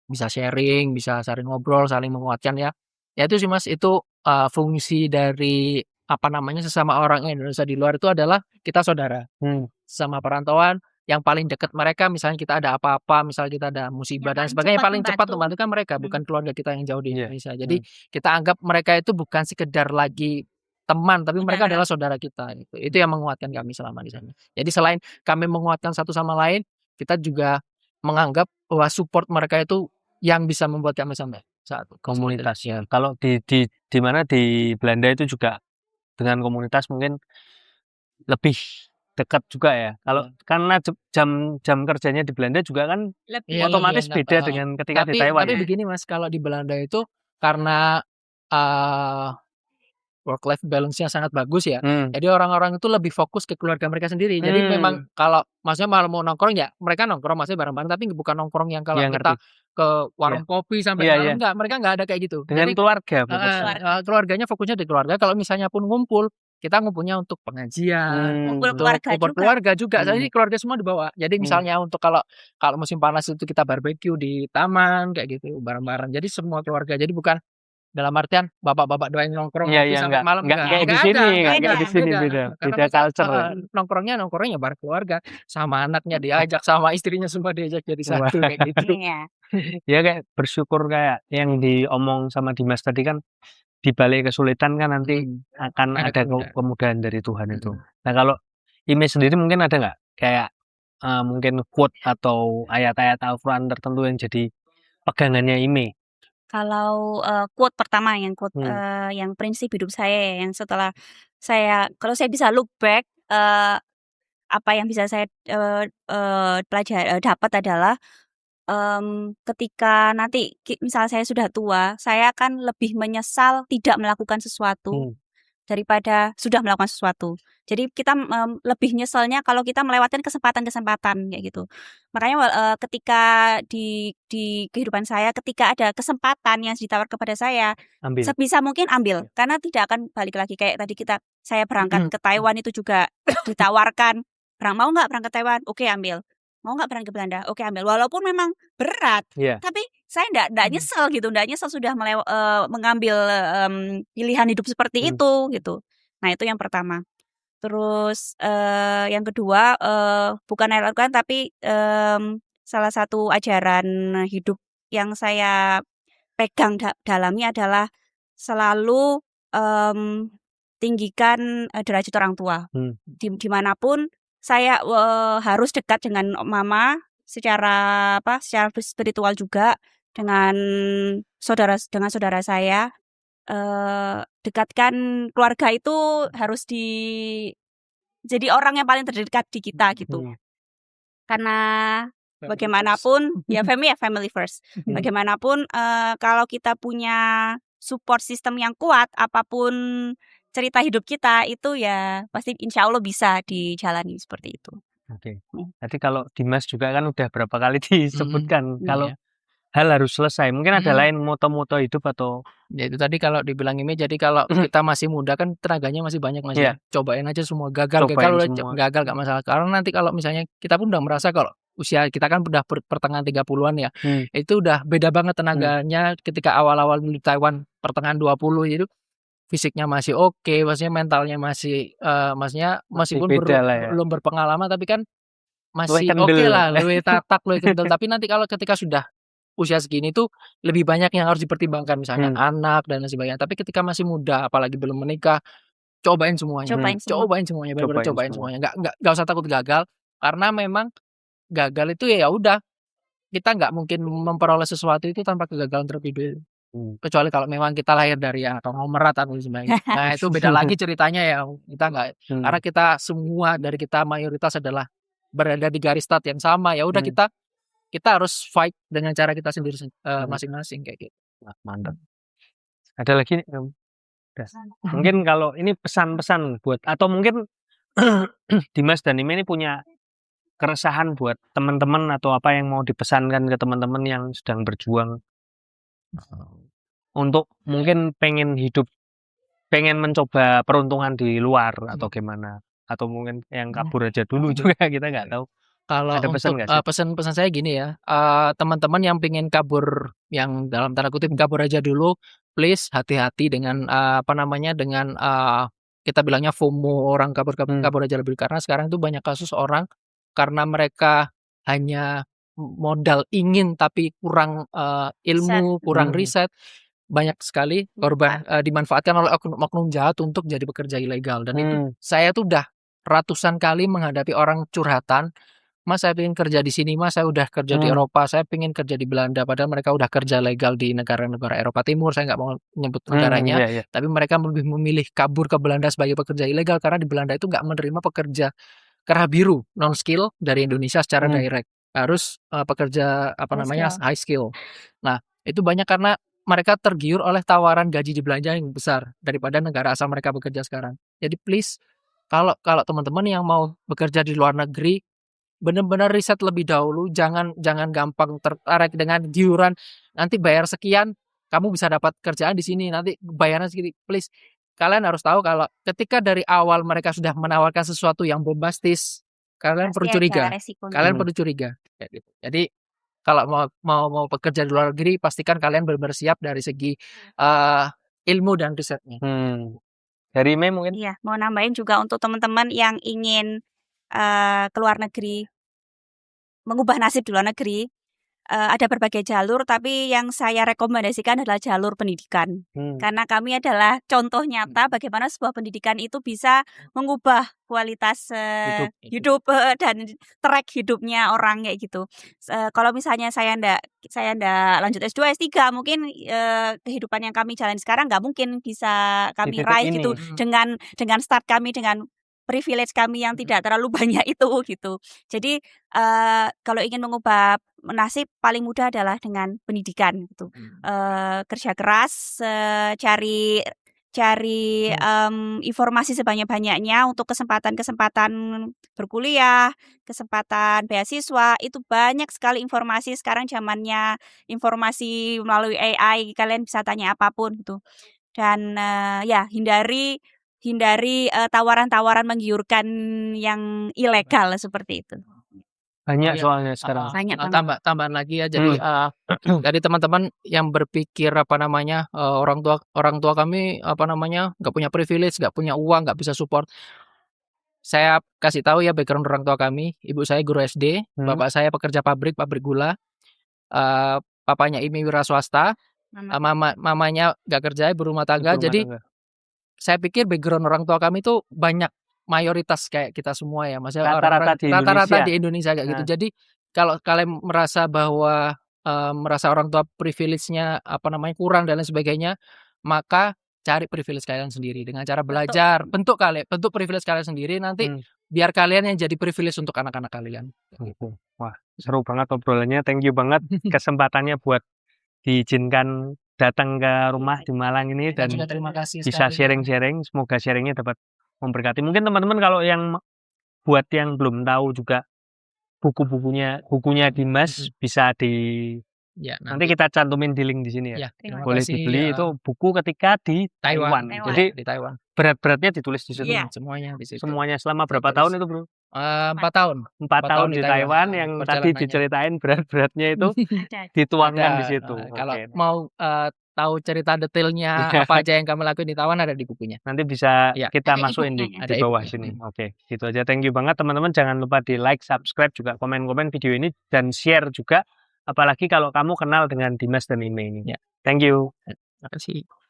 bisa sharing, bisa saling ngobrol, saling menguatkan ya. Ya itu sih Mas, itu fungsi dari sesama orang Indonesia di luar itu adalah kita saudara. Sama perantauan yang paling dekat mereka, misalnya kita ada apa-apa, misalnya kita ada musibah dan sebagainya, paling cepat membantu kan mereka, bukan keluarga kita yang jauh di Indonesia. Jadi kita anggap mereka itu bukan sekedar lagi teman, tapi mereka adalah saudara kita. Itu yang menguatkan kami selama di sana. Jadi selain kami menguatkan satu sama lain, kita juga menganggap bahwa support mereka itu yang bisa membuat kami sampai saat komunitasnya. Kalau di mana di Belanda itu juga dengan komunitas mungkin lebih dekat juga ya. Kalau karena jam kerjanya di Belanda juga kan otomatis beda dengan ketika di Taiwan. Tapi begini Mas, kalau di Belanda itu karena work life balance-nya sangat bagus ya. Jadi orang-orang itu lebih fokus ke keluarga mereka sendiri. Jadi memang kalau maksudnya malah mau nongkrong ya, mereka nongkrong maksudnya bareng-bareng, tapi bukan nongkrong yang kalau kita ke warung kopi sampai malam enggak, mereka enggak ada kayak gitu. Dengan jadi, keluarga keluarganya fokusnya di keluarga. Kalau misalnya pun ngumpul, kita ngumpulnya untuk pengajian, ngumpul keluarga juga. Jadi keluarga semua dibawa. Jadi misalnya untuk kalau musim panas itu kita barbeque di taman kayak gitu bareng-bareng. Jadi semua keluarga. Jadi bukan dalam artian bapak-bapak doain nongkrong Iya, ngopi iya, sampai malam nggak kayak di nggak sini, ada, nggak kayak di sini, beda karena beda kita culture ya. nongkrongnya bareng sama anaknya diajak, sama istrinya semua diajak jadi Wah. satu kayak gitu. Iya. Ya kayak bersyukur kayak yang diomong sama Dimas tadi kan, di balik kesulitan kan nanti akan Ada ada kemudahan. kemudahan dari Tuhan itu. Nah kalau Ime sendiri mungkin ada nggak kayak mungkin quote atau ayat-ayat Al-Quran tertentu yang jadi pegangannya Ime? Kalau quote pertama yang quote yang prinsip hidup saya ya, yang setelah kalau saya bisa look back, apa yang bisa saya dapat adalah ketika nanti misal saya sudah tua, saya akan lebih menyesal tidak melakukan sesuatu daripada sudah melakukan sesuatu. Jadi kita lebih nyesalnya kalau kita melewatkan kesempatan-kesempatan kayak gitu. Makanya ketika di kehidupan saya, ketika ada kesempatan yang ditawarkan kepada saya, Ambil. sebisa mungkin ambil karena tidak akan balik lagi. Kayak tadi saya berangkat ke Taiwan itu juga ditawarkan, mau nggak berangkat Taiwan? Oke, ambil. Mau nggak berangkat ke Belanda? Oke, ambil. Walaupun memang berat, tapi saya nggak nyesel gitu, nggak nyesel sudah mengambil pilihan hidup seperti itu gitu. Nah itu yang pertama. Terus yang kedua bukan ayat Al-Quran tapi salah satu ajaran hidup yang saya pegang dalamnya adalah selalu tinggikan derajat orang tua. Dimanapun saya harus dekat dengan mama secara spiritual juga dengan saudara saya. Dekatkan keluarga itu harus jadi orang yang paling terdekat di kita gitu. Karena bagaimanapun ya family first. Bagaimanapun kalau kita punya support system yang kuat, apapun cerita hidup kita itu ya pasti insya Allah bisa dijalani seperti itu. Oke. Jadi kalau Dimas juga kan udah berapa kali disebutkan kalau hal harus selesai. Mungkin ada lain moto-moto hidup atau ya itu tadi kalau dibilang ini, jadi kalau kita masih muda kan tenaganya masih banyak, masih cobain aja semua, gagal gak masalah. Karena nanti kalau misalnya kita pun udah merasa kalau usia kita kan udah pertengahan 30-an ya, itu udah beda banget tenaganya ketika awal-awal di Taiwan pertengahan 20 itu fisiknya masih oke, maksudnya mentalnya masih meskipun belum berpengalaman tapi kan masih oke lah, lebih tatak, lebih kental. Tapi nanti kalau ketika sudah usia segini tuh lebih banyak yang harus dipertimbangkan, misalnya anak dan sebagainya. Tapi ketika masih muda, apalagi belum menikah, cobain semuanya, cobain semuanya, benar-benar cobain semuanya. Nggak usah takut gagal, karena memang gagal itu ya udah, kita nggak mungkin memperoleh sesuatu itu tanpa kegagalan terlebih dahulu. Kecuali kalau memang kita lahir dari konglomerat atau sebagainya. Nah itu beda lagi ceritanya ya. Kita nggak, karena kita semua dari kita mayoritas adalah berada di garis start yang sama. Ya udah kita harus fight dengan cara kita sendiri masing-masing kayak gitu. Mantap. Ada lagi mungkin kalau ini pesan-pesan buat, atau mungkin Dimas dan Ime ini punya keresahan buat teman-teman atau apa yang mau dipesankan ke teman-teman yang sedang berjuang untuk mungkin pengen mencoba peruntungan di luar atau gimana, atau mungkin yang kabur aja dulu juga kita nggak tahu. Kalau ada pesan untuk pesan saya gini ya, teman-teman yang pengen kabur, yang dalam tanda kutip kabur aja dulu, please hati-hati dengan dengan kita bilangnya FOMO, orang kabur aja lebih, karena sekarang itu banyak kasus orang karena mereka hanya modal ingin tapi kurang ilmu, kurang riset, banyak sekali korban dimanfaatkan oleh oknum jahat untuk jadi pekerja ilegal. Dan itu saya tuh udah ratusan kali menghadapi orang curhatan, Mas saya pengen kerja di sini, Mas saya udah kerja di Eropa, saya pengen kerja di Belanda, padahal mereka udah kerja legal di negara-negara Eropa Timur, saya nggak mau nyebut negaranya, tapi mereka lebih memilih kabur ke Belanda sebagai pekerja ilegal karena di Belanda itu nggak menerima pekerja kerah biru non skill dari Indonesia secara direct, harus pekerja high skill. Nah itu banyak karena mereka tergiur oleh tawaran gaji di Belanda yang besar daripada negara asal mereka bekerja sekarang. Jadi please, kalau teman-teman yang mau bekerja di luar negeri, benar-benar riset lebih dahulu, jangan gampang tertarik dengan giuran nanti bayar sekian kamu bisa dapat kerjaan di sini, nanti bayarnya segitu. Please, kalian harus tahu kalau ketika dari awal mereka sudah menawarkan sesuatu yang bombastis, kalian perlu curiga. Jadi kalau mau bekerja di luar negeri, pastikan kalian benar-benar siap dari segi ilmu dan risetnya. Dari Ime mungkin? Iya, mau nambahin juga untuk teman-teman yang ingin keluar negeri, mengubah nasib di luar negeri, ada berbagai jalur, tapi yang saya rekomendasikan adalah jalur pendidikan. Karena kami adalah contoh nyata bagaimana sebuah pendidikan itu bisa mengubah kualitas hidup dan track hidupnya orang kayak gitu. Kalau misalnya saya ndak lanjut S2, S3, mungkin kehidupan yang kami jalani sekarang nggak mungkin bisa kami raih gitu dengan start kami, dengan privilege kami yang tidak terlalu banyak itu gitu. Jadi kalau ingin mengubah nasib paling mudah adalah dengan pendidikan gitu. Kerja keras, cari informasi sebanyak-banyaknya untuk kesempatan-kesempatan berkuliah, kesempatan beasiswa, itu banyak sekali informasi. Sekarang zamannya informasi melalui AI, kalian bisa tanya apapun gitu. Dan ya hindari tawaran-tawaran menggiurkan yang ilegal seperti itu. Banyak soalnya sekarang. Banyak banget. Tambahan lagi ya, jadi dari teman-teman yang berpikir orang tua kami nggak punya privilege, nggak punya uang, nggak bisa support. Saya kasih tahu ya background orang tua kami. Ibu saya guru SD, bapak saya pekerja pabrik gula, papanya Imi wira swasta, mamanya nggak kerja, ibu rumah tangga. Jadi saya pikir background orang tua kami itu banyak, mayoritas kayak kita semua ya, maksudnya rata-rata di Indonesia kayak gitu. Jadi kalau kalian merasa bahwa merasa orang tua privilege-nya kurang dan lain sebagainya, maka cari privilege kalian sendiri dengan cara belajar, bentuk privilege kalian sendiri, nanti biar kalian yang jadi privilege untuk anak-anak kalian. Wah, seru banget obrolannya. Thank you banget kesempatannya buat diizinkan datang ke rumah di Malang ini dan juga terima kasih bisa sharing-sharing. Semoga sharingnya dapat memberkati. Mungkin teman-teman kalau yang buat yang belum tahu juga bukunya Dimas bisa nanti kita cantumin di link di sini ya. Boleh dibeli itu buku ketika di Taiwan. Jadi di Taiwan. Berat-beratnya ditulis di situ. Semuanya di situ. Semuanya selama berapa tahun itu, Bro? 4 tahun. 4 tahun di Taiwan yang tadi diceritain berat-beratnya itu dituangkan di situ. Kalau mau tahu cerita detailnya apa aja yang kami lakuin di Taiwan, ada di bukunya. Nanti bisa kita masukin di bawah sini. Oke, gitu aja. Thank you banget teman-teman. Jangan lupa di like, subscribe, juga komen-komen video ini dan share juga. Apalagi kalau kamu kenal dengan Dimas dan Ime ini. Thank you. Terima kasih.